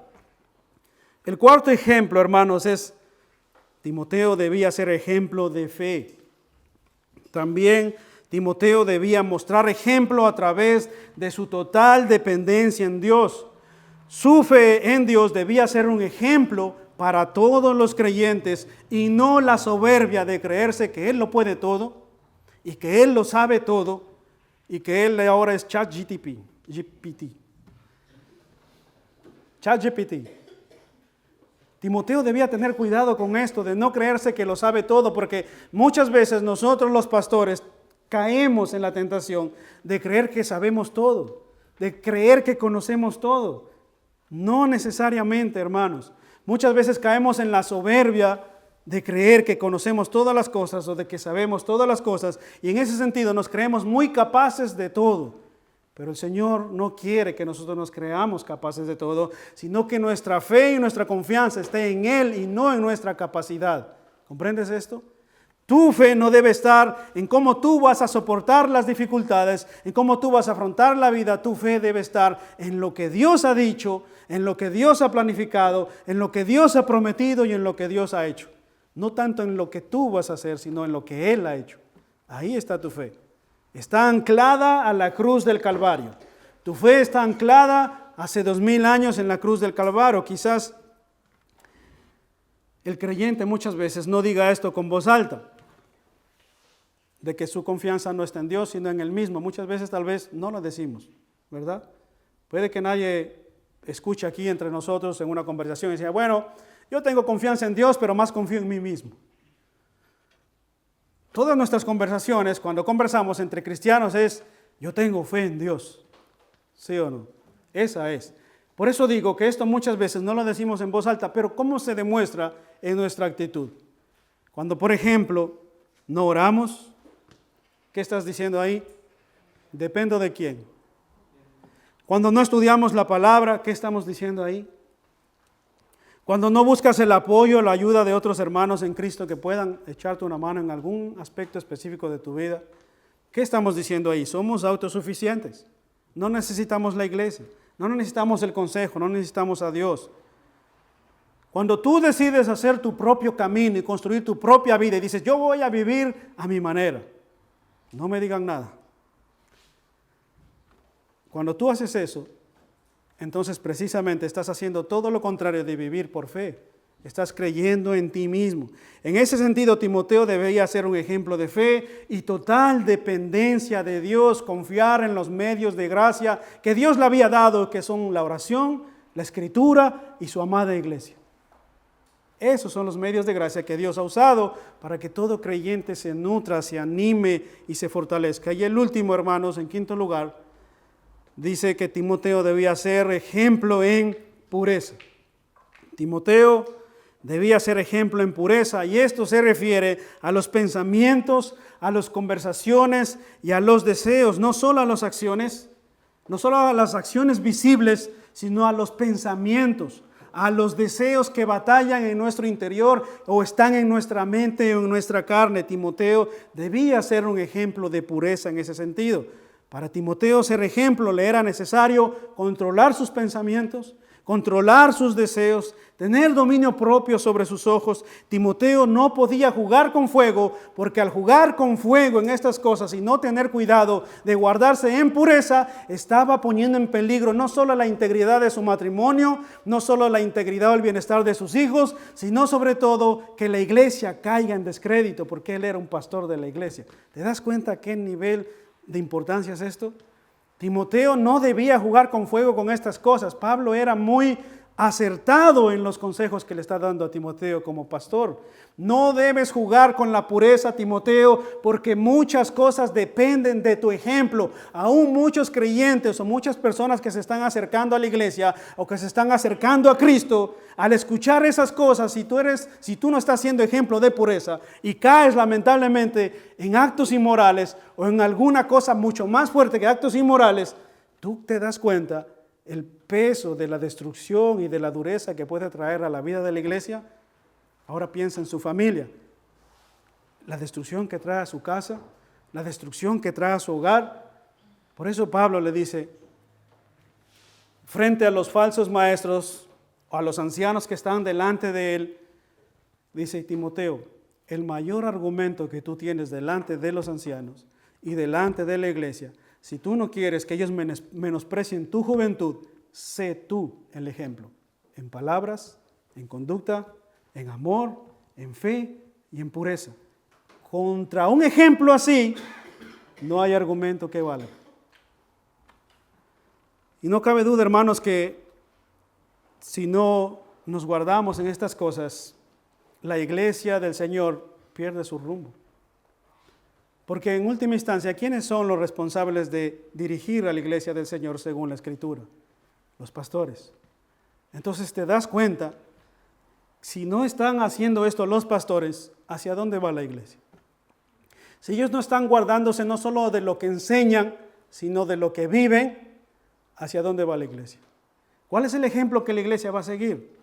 El cuarto ejemplo, hermanos, es Timoteo debía ser ejemplo de fe. También Timoteo debía mostrar ejemplo a través de su total dependencia en Dios. Su fe en Dios debía ser un ejemplo para todos los creyentes y no la soberbia de creerse que Él lo puede todo y que Él lo sabe todo y que Él ahora es ChatGPT. Timoteo debía tener cuidado con esto, de no creerse que lo sabe todo, porque muchas veces nosotros los pastores caemos en la tentación de creer que sabemos todo, de creer que conocemos todo. No necesariamente, hermanos. Muchas veces caemos en la soberbia de creer que conocemos todas las cosas o de que sabemos todas las cosas, y en ese sentido nos creemos muy capaces de todo. Pero el Señor no quiere que nosotros nos creamos capaces de todo, sino que nuestra fe y nuestra confianza esté en Él y no en nuestra capacidad. ¿Comprendes esto? Tu fe no debe estar en cómo tú vas a soportar las dificultades, en cómo tú vas a afrontar la vida. Tu fe debe estar en lo que Dios ha dicho, en lo que Dios ha planificado, en lo que Dios ha prometido y en lo que Dios ha hecho. No tanto en lo que tú vas a hacer, sino en lo que Él ha hecho. Ahí está tu fe. Está anclada a la cruz del Calvario. Tu fe está anclada hace 2000 años en la cruz del Calvario. Quizás el creyente muchas veces no diga esto con voz alta, de que su confianza no está en Dios, sino en Él mismo. Muchas veces tal vez no lo decimos, ¿verdad? Puede que nadie escuche aquí entre nosotros en una conversación y diga, bueno, yo tengo confianza en Dios, pero más confío en mí mismo. Todas nuestras conversaciones, cuando conversamos entre cristianos, es, yo tengo fe en Dios. ¿Sí o no? Esa es. Por eso digo que esto muchas veces no lo decimos en voz alta, pero ¿cómo se demuestra en nuestra actitud? Cuando, por ejemplo, no oramos, ¿qué estás diciendo ahí? Dependo de quién. Cuando no estudiamos la palabra, ¿qué estamos diciendo ahí? Cuando no buscas el apoyo, la ayuda de otros hermanos en Cristo que puedan echarte una mano en algún aspecto específico de tu vida, ¿qué estamos diciendo ahí? Somos autosuficientes. No necesitamos la iglesia, no necesitamos el consejo, no necesitamos a Dios. Cuando tú decides hacer tu propio camino y construir tu propia vida y dices, yo voy a vivir a mi manera, no me digan nada. Cuando tú haces eso, entonces precisamente estás haciendo todo lo contrario de vivir por fe. Estás creyendo en ti mismo. En ese sentido, Timoteo debía ser un ejemplo de fe y total dependencia de Dios, confiar en los medios de gracia que Dios le había dado, que son la oración, la escritura y su amada iglesia. Esos son los medios de gracia que Dios ha usado para que todo creyente se nutra, se anime y se fortalezca. Y el último, hermanos, en quinto lugar, dice que Timoteo debía ser ejemplo en pureza. Timoteo debía ser ejemplo en pureza, y esto se refiere a los pensamientos, a las conversaciones y a los deseos, no solo a las acciones, no solo a las acciones visibles, sino a los pensamientos, a los deseos que batallan en nuestro interior o están en nuestra mente o en nuestra carne. Timoteo debía ser un ejemplo de pureza en ese sentido. Para Timoteo ser ejemplo le era necesario controlar sus pensamientos, controlar sus deseos, tener dominio propio sobre sus ojos. Timoteo no podía jugar con fuego, porque al jugar con fuego en estas cosas y no tener cuidado de guardarse en pureza, estaba poniendo en peligro no solo la integridad de su matrimonio, no solo la integridad o el bienestar de sus hijos, sino sobre todo que la iglesia caiga en descrédito, porque él era un pastor de la iglesia. ¿Te das cuenta a qué nivel de importancia es esto? Timoteo no debía jugar con fuego con estas cosas. Pablo era muy acertado en los consejos que le está dando a Timoteo como pastor. No debes jugar con la pureza, Timoteo, porque muchas cosas dependen de tu ejemplo. Aún muchos creyentes o muchas personas que se están acercando a la iglesia o que se están acercando a Cristo, al escuchar esas cosas, si tú no estás siendo ejemplo de pureza y caes lamentablemente en actos inmorales o en alguna cosa mucho más fuerte que actos inmorales, tú te das cuenta el peso de la destrucción y de la dureza que puede traer a la vida de la iglesia. Ahora piensa en su familia, la destrucción que trae a su casa, la destrucción que trae a su hogar. Por eso Pablo le dice, frente a los falsos maestros o a los ancianos que están delante de él, dice Timoteo, el mayor argumento que tú tienes delante de los ancianos y delante de la iglesia, si tú no quieres que ellos menosprecien tu juventud, sé tú el ejemplo, en palabras, en conducta, en amor, en fe y en pureza. Contra un ejemplo así, no hay argumento que valga. Y no cabe duda, hermanos, que si no nos guardamos en estas cosas, la iglesia del Señor pierde su rumbo. Porque en última instancia, ¿quiénes son los responsables de dirigir a la iglesia del Señor según la Escritura? Los pastores. Entonces te das cuenta, si no están haciendo esto los pastores, ¿hacia dónde va la iglesia? Si ellos no están guardándose no solo de lo que enseñan, sino de lo que viven, ¿hacia dónde va la iglesia? ¿Cuál es el ejemplo que la iglesia va a seguir?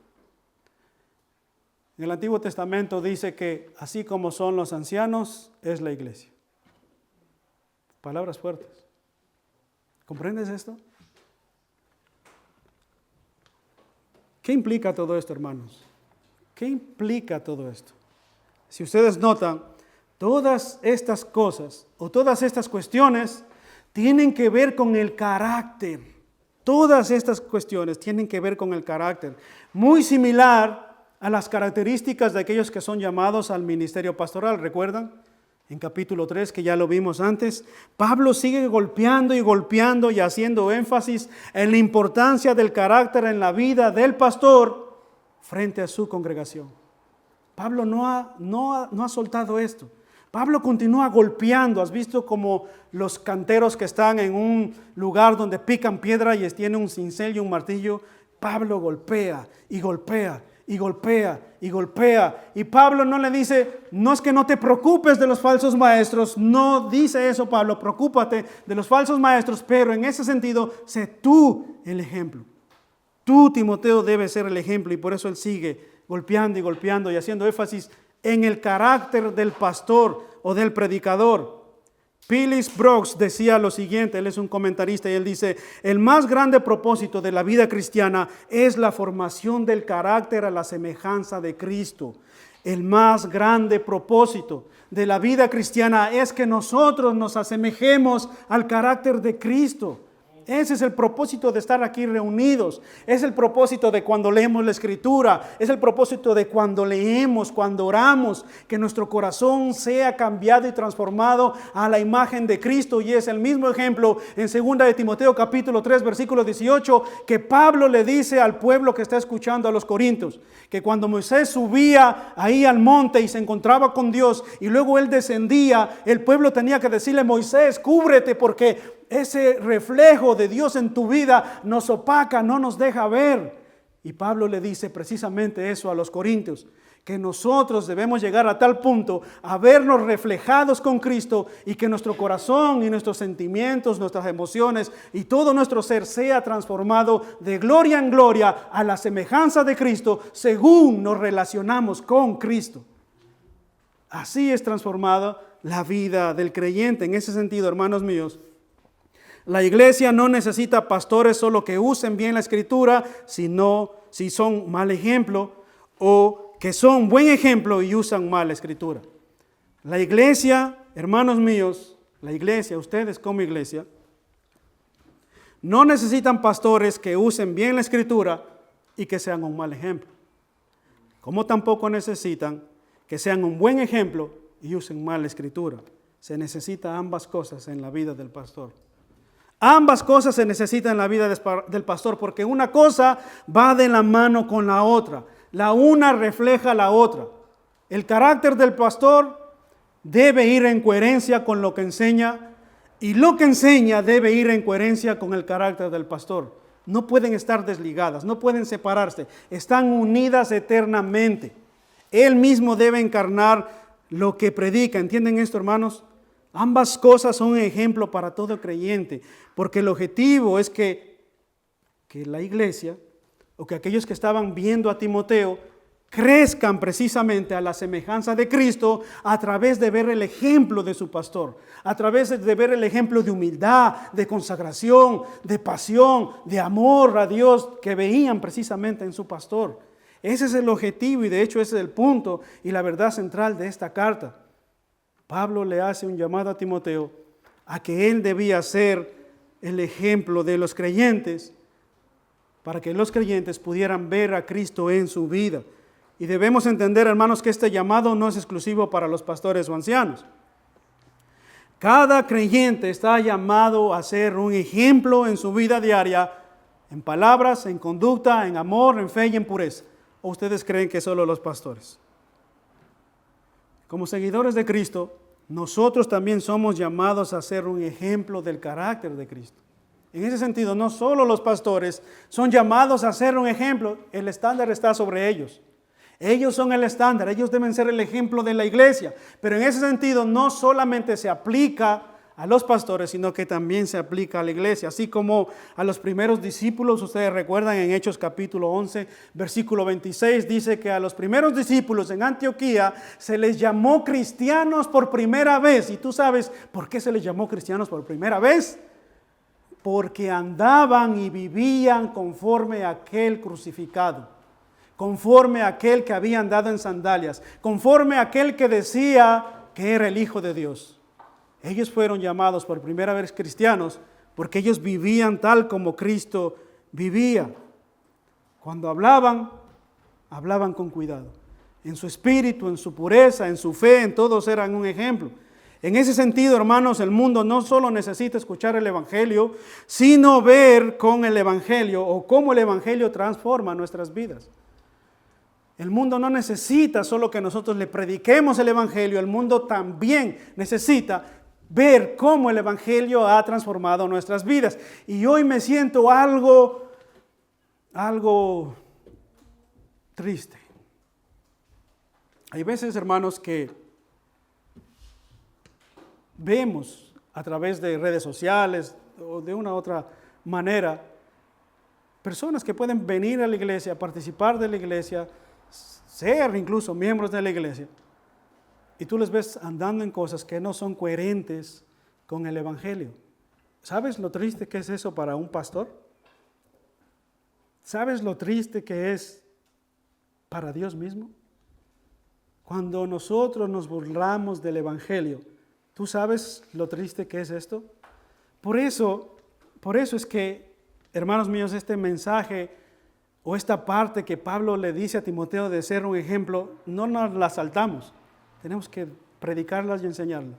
En el Antiguo Testamento dice que así como son los ancianos, es la iglesia. Palabras fuertes. ¿Comprendes esto? ¿Qué implica todo esto, hermanos? ¿Qué implica todo esto? Si ustedes notan, todas estas cosas o todas estas cuestiones tienen que ver con el carácter. Todas estas cuestiones tienen que ver con el carácter. Muy similar a las características de aquellos que son llamados al ministerio pastoral. ¿Recuerdan? En capítulo 3, que ya lo vimos antes, Pablo sigue golpeando y haciendo énfasis en la importancia del carácter en la vida del pastor frente a su congregación. Pablo no ha soltado esto. Pablo continúa golpeando. ¿Has visto como los canteros que están en un lugar donde pican piedra y tienen un cincel y un martillo? Pablo golpea y golpea y golpea y golpea. Y Pablo no le dice, no es que no te preocupes de los falsos maestros, no dice eso Pablo, preocúpate de los falsos maestros, pero en ese sentido, sé tú el ejemplo. Tú, Timoteo, debes ser el ejemplo, y por eso él sigue golpeando y golpeando y haciendo énfasis en el carácter del pastor o del predicador. Phyllis Brooks decía lo siguiente, él es un comentarista y él dice, el más grande propósito de la vida cristiana es la formación del carácter a la semejanza de Cristo. El más grande propósito de la vida cristiana es que nosotros nos asemejemos al carácter de Cristo. Ese es el propósito de estar aquí reunidos. Es el propósito de cuando leemos la Escritura. Es el propósito de cuando leemos, cuando oramos, que nuestro corazón sea cambiado y transformado a la imagen de Cristo. Y es el mismo ejemplo en 2 de Timoteo capítulo 3 versículo 18 que Pablo le dice al pueblo que está escuchando a los corintios, que cuando Moisés subía ahí al monte y se encontraba con Dios y luego él descendía, el pueblo tenía que decirle, Moisés, cúbrete porque ese reflejo de Dios en tu vida nos opaca, no nos deja ver. Y Pablo le dice precisamente eso a los corintios, que nosotros debemos llegar a tal punto a vernos reflejados con Cristo y que nuestro corazón y nuestros sentimientos, nuestras emociones y todo nuestro ser sea transformado de gloria en gloria a la semejanza de Cristo según nos relacionamos con Cristo. Así es transformada la vida del creyente. En ese sentido, hermanos míos, la iglesia no necesita pastores solo que usen bien la Escritura, sino si son mal ejemplo o que son buen ejemplo y usan mal la Escritura. La iglesia, hermanos míos, la iglesia, ustedes como iglesia, no necesitan pastores que usen bien la Escritura y que sean un mal ejemplo. Como tampoco necesitan que sean un buen ejemplo y usen mal la Escritura. Se necesitan ambas cosas en la vida del pastor. Ambas cosas se necesitan en la vida del pastor, porque una cosa va de la mano con la otra. La una refleja la otra. El carácter del pastor debe ir en coherencia con lo que enseña, y lo que enseña debe ir en coherencia con el carácter del pastor. No pueden estar desligadas, no pueden separarse, están unidas eternamente. Él mismo debe encarnar lo que predica. ¿Entienden esto, hermanos? Ambas cosas son un ejemplo para todo creyente, porque el objetivo es que la iglesia, o que aquellos que estaban viendo a Timoteo, crezcan precisamente a la semejanza de Cristo a través de ver el ejemplo de su pastor, a través de ver el ejemplo de humildad, de consagración, de pasión, de amor a Dios que veían precisamente en su pastor. Ese es el objetivo y de hecho ese es el punto y la verdad central de esta carta. Pablo le hace un llamado a Timoteo a que él debía ser el ejemplo de los creyentes para que los creyentes pudieran ver a Cristo en su vida. Y debemos entender, hermanos, que este llamado no es exclusivo para los pastores o ancianos. Cada creyente está llamado a ser un ejemplo en su vida diaria, en palabras, en conducta, en amor, en fe y en pureza. ¿O ustedes creen que solo los pastores? Como seguidores de Cristo, nosotros también somos llamados a ser un ejemplo del carácter de Cristo. En ese sentido, no solo los pastores son llamados a ser un ejemplo, el estándar está sobre ellos. Ellos son el estándar, ellos deben ser el ejemplo de la iglesia. Pero en ese sentido no solamente se aplica a los pastores, sino que también se aplica a la iglesia. Así como a los primeros discípulos, ustedes recuerdan en Hechos capítulo 11, versículo 26, dice que a los primeros discípulos en Antioquía se les llamó cristianos por primera vez. ¿Y tú sabes por qué se les llamó cristianos por primera vez? Porque andaban y vivían conforme a aquel crucificado, conforme a aquel que había andado en sandalias, conforme a aquel que decía que era el Hijo de Dios. Ellos fueron llamados por primera vez cristianos porque ellos vivían tal como Cristo vivía. Cuando hablaban con cuidado. En su espíritu, en su pureza, en su fe, en todos eran un ejemplo. En ese sentido, hermanos, el mundo no solo necesita escuchar el Evangelio, sino ver con el Evangelio o cómo el Evangelio transforma nuestras vidas. El mundo no necesita solo que nosotros le prediquemos el Evangelio, el mundo también necesita ver cómo el Evangelio ha transformado nuestras vidas. Y hoy me siento algo triste. Hay veces, hermanos, que vemos a través de redes sociales o de una u otra manera personas que pueden venir a la iglesia, participar de la iglesia, ser incluso miembros de la iglesia, y tú les ves andando en cosas que no son coherentes con el Evangelio. ¿Sabes lo triste que es eso para un pastor? ¿Sabes lo triste que es para Dios mismo? Cuando nosotros nos burlamos del Evangelio, ¿tú sabes lo triste que es esto? Por eso es que, hermanos míos, este mensaje o esta parte que Pablo le dice a Timoteo de ser un ejemplo, no nos la saltamos. Tenemos que predicarlas y enseñarlas.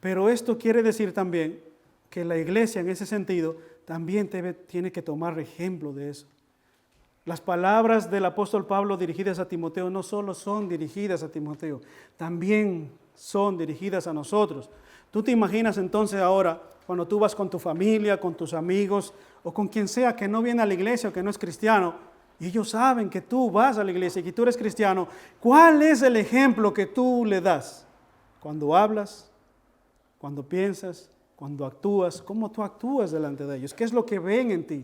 Pero esto quiere decir también que la iglesia en ese sentido también tiene que tomar ejemplo de eso. Las palabras del apóstol Pablo dirigidas a Timoteo no solo son dirigidas a Timoteo, también son dirigidas a nosotros. Tú te imaginas entonces ahora, cuando tú vas con tu familia, con tus amigos o con quien sea que no viene a la iglesia o que no es cristiano, y ellos saben que tú vas a la iglesia y que tú eres cristiano, ¿cuál es el ejemplo que tú le das? Cuando hablas, cuando piensas, cuando actúas, ¿cómo tú actúas delante de ellos? ¿Qué es lo que ven en ti?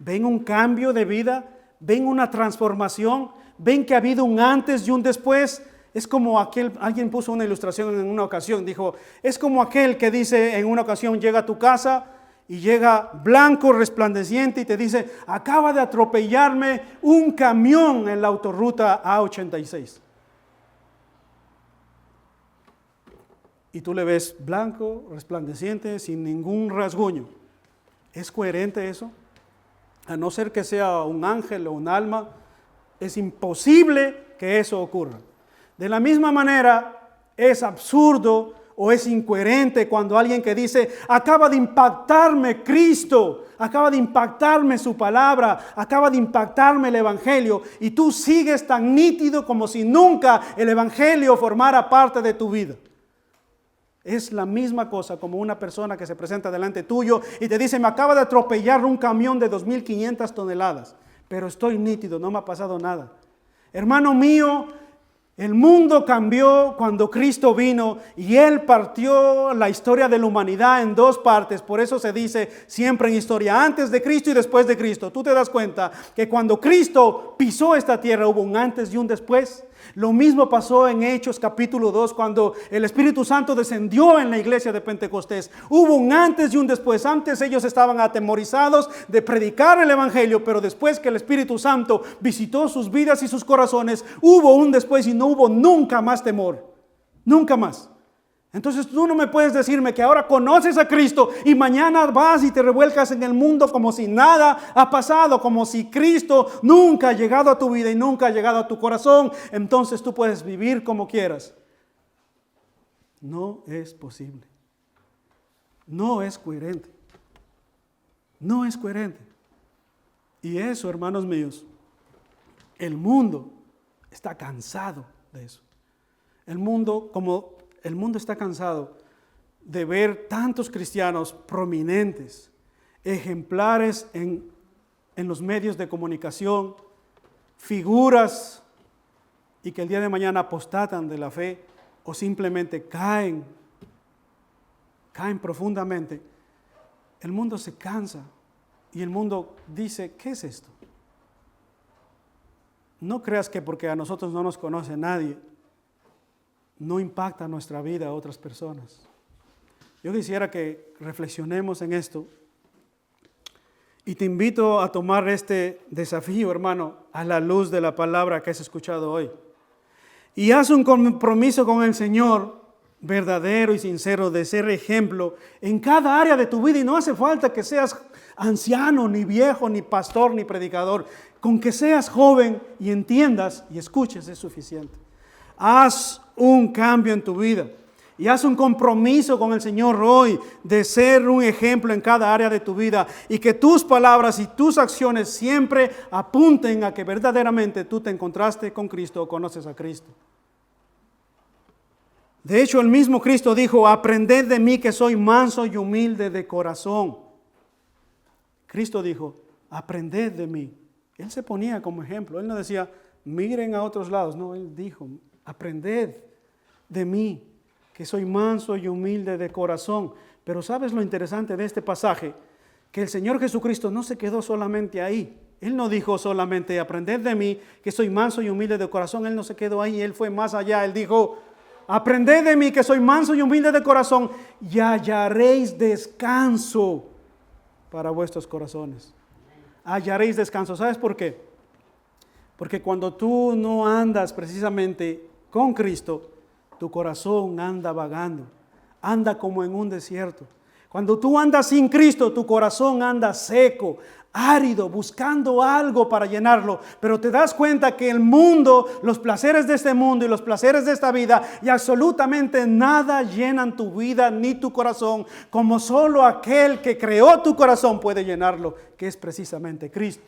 ¿Ven un cambio de vida? ¿Ven una transformación? ¿Ven que ha habido un antes y un después? Es como alguien puso una ilustración en una ocasión, dijo, es como aquel que dice en una ocasión, llega a tu casa y llega blanco, resplandeciente y te dice, acaba de atropellarme un camión en la autorruta A86. Y tú le ves blanco, resplandeciente, sin ningún rasguño. ¿Es coherente eso? A no ser que sea un ángel o un alma, es imposible que eso ocurra. De la misma manera, es absurdo o es incoherente cuando alguien que dice, acaba de impactarme Cristo, acaba de impactarme su palabra, acaba de impactarme el Evangelio, y tú sigues tan nítido como si nunca el Evangelio formara parte de tu vida. Es la misma cosa como una persona que se presenta delante tuyo y te dice, me acaba de atropellar un camión de 2.500 toneladas, pero estoy nítido, no me ha pasado nada. Hermano mío, el mundo cambió cuando Cristo vino y Él partió la historia de la humanidad en dos partes. Por eso se dice siempre en historia, antes de Cristo y después de Cristo. Tú te das cuenta que cuando Cristo pisó esta tierra hubo un antes y un después. Lo mismo pasó en Hechos capítulo 2 cuando el Espíritu Santo descendió en la iglesia de Pentecostés. Hubo un antes y un después. Antes ellos estaban atemorizados de predicar el Evangelio, pero después que el Espíritu Santo visitó sus vidas y sus corazones, hubo un después y no hubo nunca más temor. Nunca más. Entonces tú no me puedes decirme que ahora conoces a Cristo y mañana vas y te revuelcas en el mundo como si nada ha pasado, como si Cristo nunca ha llegado a tu vida y nunca ha llegado a tu corazón. Entonces tú puedes vivir como quieras. No es posible. No es coherente. No es coherente. Y eso, hermanos míos, el mundo está cansado de eso. El mundo está cansado de ver tantos cristianos prominentes, ejemplares en los medios de comunicación, figuras, y que el día de mañana apostatan de la fe o simplemente caen profundamente. El mundo se cansa y el mundo dice, ¿qué es esto? No creas que porque a nosotros no nos conoce nadie, no impacta nuestra vida a otras personas. Yo quisiera que reflexionemos en esto y te invito a tomar este desafío, hermano, a la luz de la palabra que has escuchado hoy. Y haz un compromiso con el Señor verdadero y sincero de ser ejemplo en cada área de tu vida, y no hace falta que seas anciano, ni viejo, ni pastor, ni predicador. Con que seas joven y entiendas y escuches es suficiente. Haz un cambio en tu vida y haz un compromiso con el Señor hoy de ser un ejemplo en cada área de tu vida, y que tus palabras y tus acciones siempre apunten a que verdaderamente tú te encontraste con Cristo o conoces a Cristo. De hecho, el mismo Cristo dijo, aprended de mí que soy manso y humilde de corazón. Cristo dijo, aprended de mí. Él se ponía como ejemplo. Él no decía, miren a otros lados. No, Él dijo, aprended de mí, que soy manso y humilde de corazón. Pero ¿sabes lo interesante de este pasaje? Que el Señor Jesucristo no se quedó solamente ahí. Él no dijo solamente, aprended de mí, que soy manso y humilde de corazón. Él no se quedó ahí, Él fue más allá. Él dijo, aprended de mí, que soy manso y humilde de corazón, y hallaréis descanso para vuestros corazones. Hallaréis descanso. ¿Sabes por qué? Porque cuando tú no andas precisamente con Cristo, tu corazón anda vagando, anda como en un desierto. Cuando tú andas sin Cristo, tu corazón anda seco, árido, buscando algo para llenarlo. Pero te das cuenta que el mundo, los placeres de este mundo y los placeres de esta vida, y absolutamente nada llenan tu vida ni tu corazón, como solo aquel que creó tu corazón puede llenarlo, que es precisamente Cristo.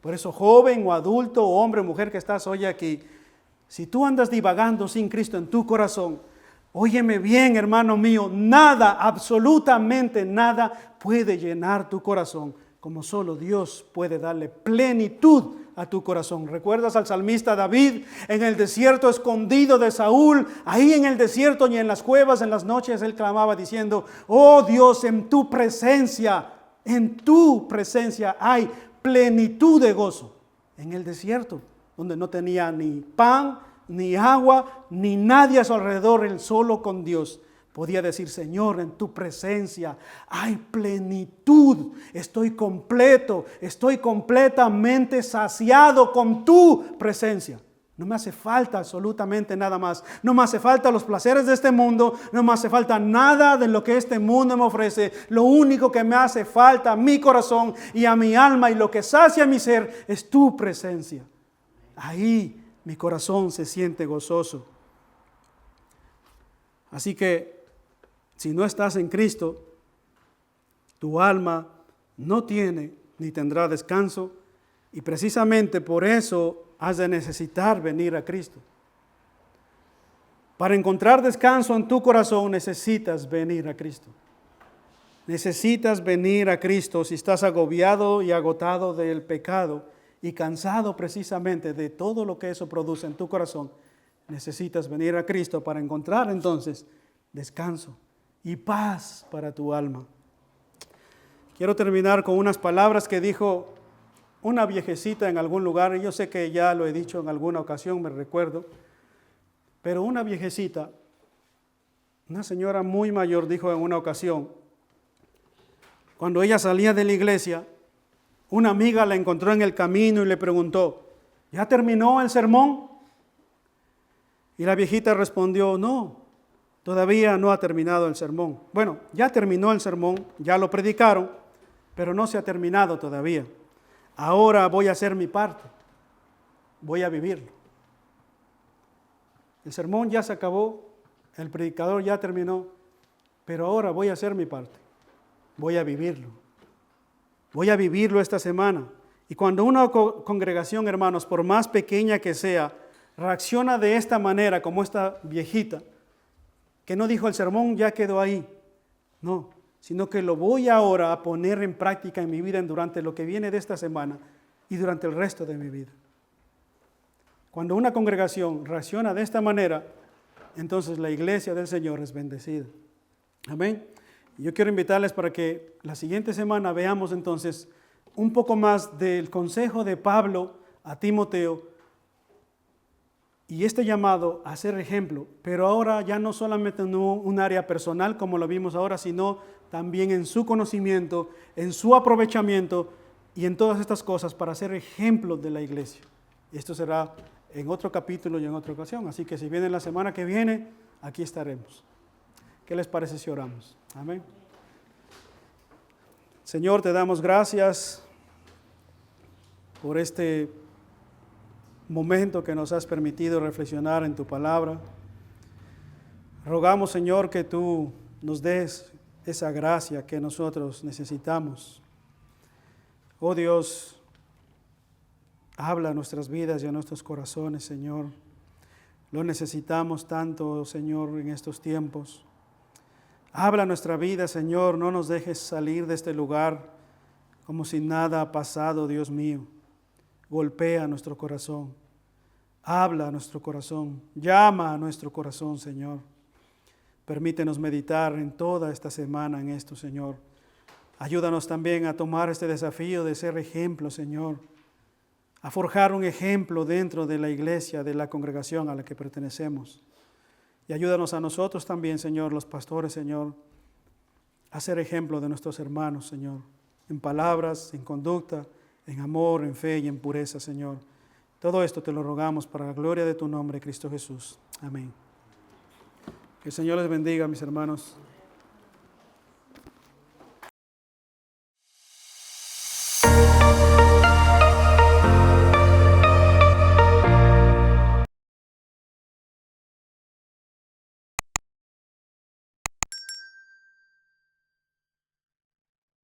Por eso, joven o adulto, o hombre o mujer que estás hoy aquí, si tú andas divagando sin Cristo en tu corazón, óyeme bien, hermano mío, nada, absolutamente nada puede llenar tu corazón como solo Dios puede darle plenitud a tu corazón. ¿Recuerdas al salmista David en el desierto escondido de Saúl? Ahí en el desierto y en las cuevas, en las noches, él clamaba diciendo, oh Dios, en tu presencia hay plenitud de gozo. En el desierto, donde no tenía ni pan, ni agua, ni nadie a su alrededor, él solo con Dios podía decir, Señor, en tu presencia hay plenitud, estoy completo, estoy completamente saciado con tu presencia. No me hace falta absolutamente nada más. No me hace falta los placeres de este mundo, no me hace falta nada de lo que este mundo me ofrece. Lo único que me hace falta a mi corazón y a mi alma, y lo que sacia mi ser, es tu presencia. Ahí mi corazón se siente gozoso. Así que Si no estás en Cristo, tu alma no tiene ni tendrá descanso, y precisamente por eso has de necesitar venir a Cristo. Para encontrar descanso en tu corazón necesitas venir a Cristo. Necesitas venir a Cristo si estás agobiado y agotado del pecado y cansado precisamente de todo lo que eso produce en tu corazón. Necesitas venir a Cristo para encontrar entonces descanso y paz para tu alma. Quiero terminar con unas palabras que dijo una viejecita en algún lugar, y yo sé que ya lo he dicho en alguna ocasión, me recuerdo, pero una viejecita, una señora muy mayor, dijo en una ocasión, cuando ella salía de la iglesia, una amiga la encontró en el camino y le preguntó, ¿ya terminó el sermón? Y la viejita respondió, no, todavía no ha terminado el sermón. Bueno, ya terminó el sermón, ya lo predicaron, pero no se ha terminado todavía. Ahora voy a hacer mi parte, voy a vivirlo. El sermón ya se acabó, el predicador ya terminó, pero ahora voy a hacer mi parte, voy a vivirlo. Voy a vivirlo esta semana. Y cuando una congregación, hermanos, por más pequeña que sea, reacciona de esta manera, como esta viejita, que no dijo el sermón ya quedó ahí, no, sino que lo voy ahora a poner en práctica en mi vida durante lo que viene de esta semana y durante el resto de mi vida. Cuando una congregación reacciona de esta manera, entonces la iglesia del Señor es bendecida. Amén. Yo quiero invitarles para que la siguiente semana veamos entonces un poco más del consejo de Pablo a Timoteo y este llamado a ser ejemplo, pero ahora ya no solamente en un área personal como lo vimos ahora, sino también en su conocimiento, en su aprovechamiento y en todas estas cosas para ser ejemplo de la iglesia. Esto será en otro capítulo y en otra ocasión, así que si viene la semana que viene, aquí estaremos. ¿Qué les parece si oramos? Amén. Señor, te damos gracias por este momento que nos has permitido reflexionar en tu palabra. Rogamos, Señor, que tú nos des esa gracia que nosotros necesitamos. Oh Dios, habla a nuestras vidas y a nuestros corazones, Señor. Lo necesitamos tanto, Señor, en estos tiempos. Habla nuestra vida, Señor, no nos dejes salir de este lugar como si nada ha pasado, Dios mío. Golpea nuestro corazón, habla a nuestro corazón, llama a nuestro corazón, Señor. Permítenos meditar en toda esta semana en esto, Señor. Ayúdanos también a tomar este desafío de ser ejemplo, Señor, a forjar un ejemplo dentro de la iglesia, de la congregación a la que pertenecemos. Y ayúdanos a nosotros también, Señor, los pastores, Señor, a ser ejemplo de nuestros hermanos, Señor, en palabras, en conducta, en amor, en fe y en pureza, Señor. Todo esto te lo rogamos para la gloria de tu nombre, Cristo Jesús. Amén. Que el Señor les bendiga, mis hermanos.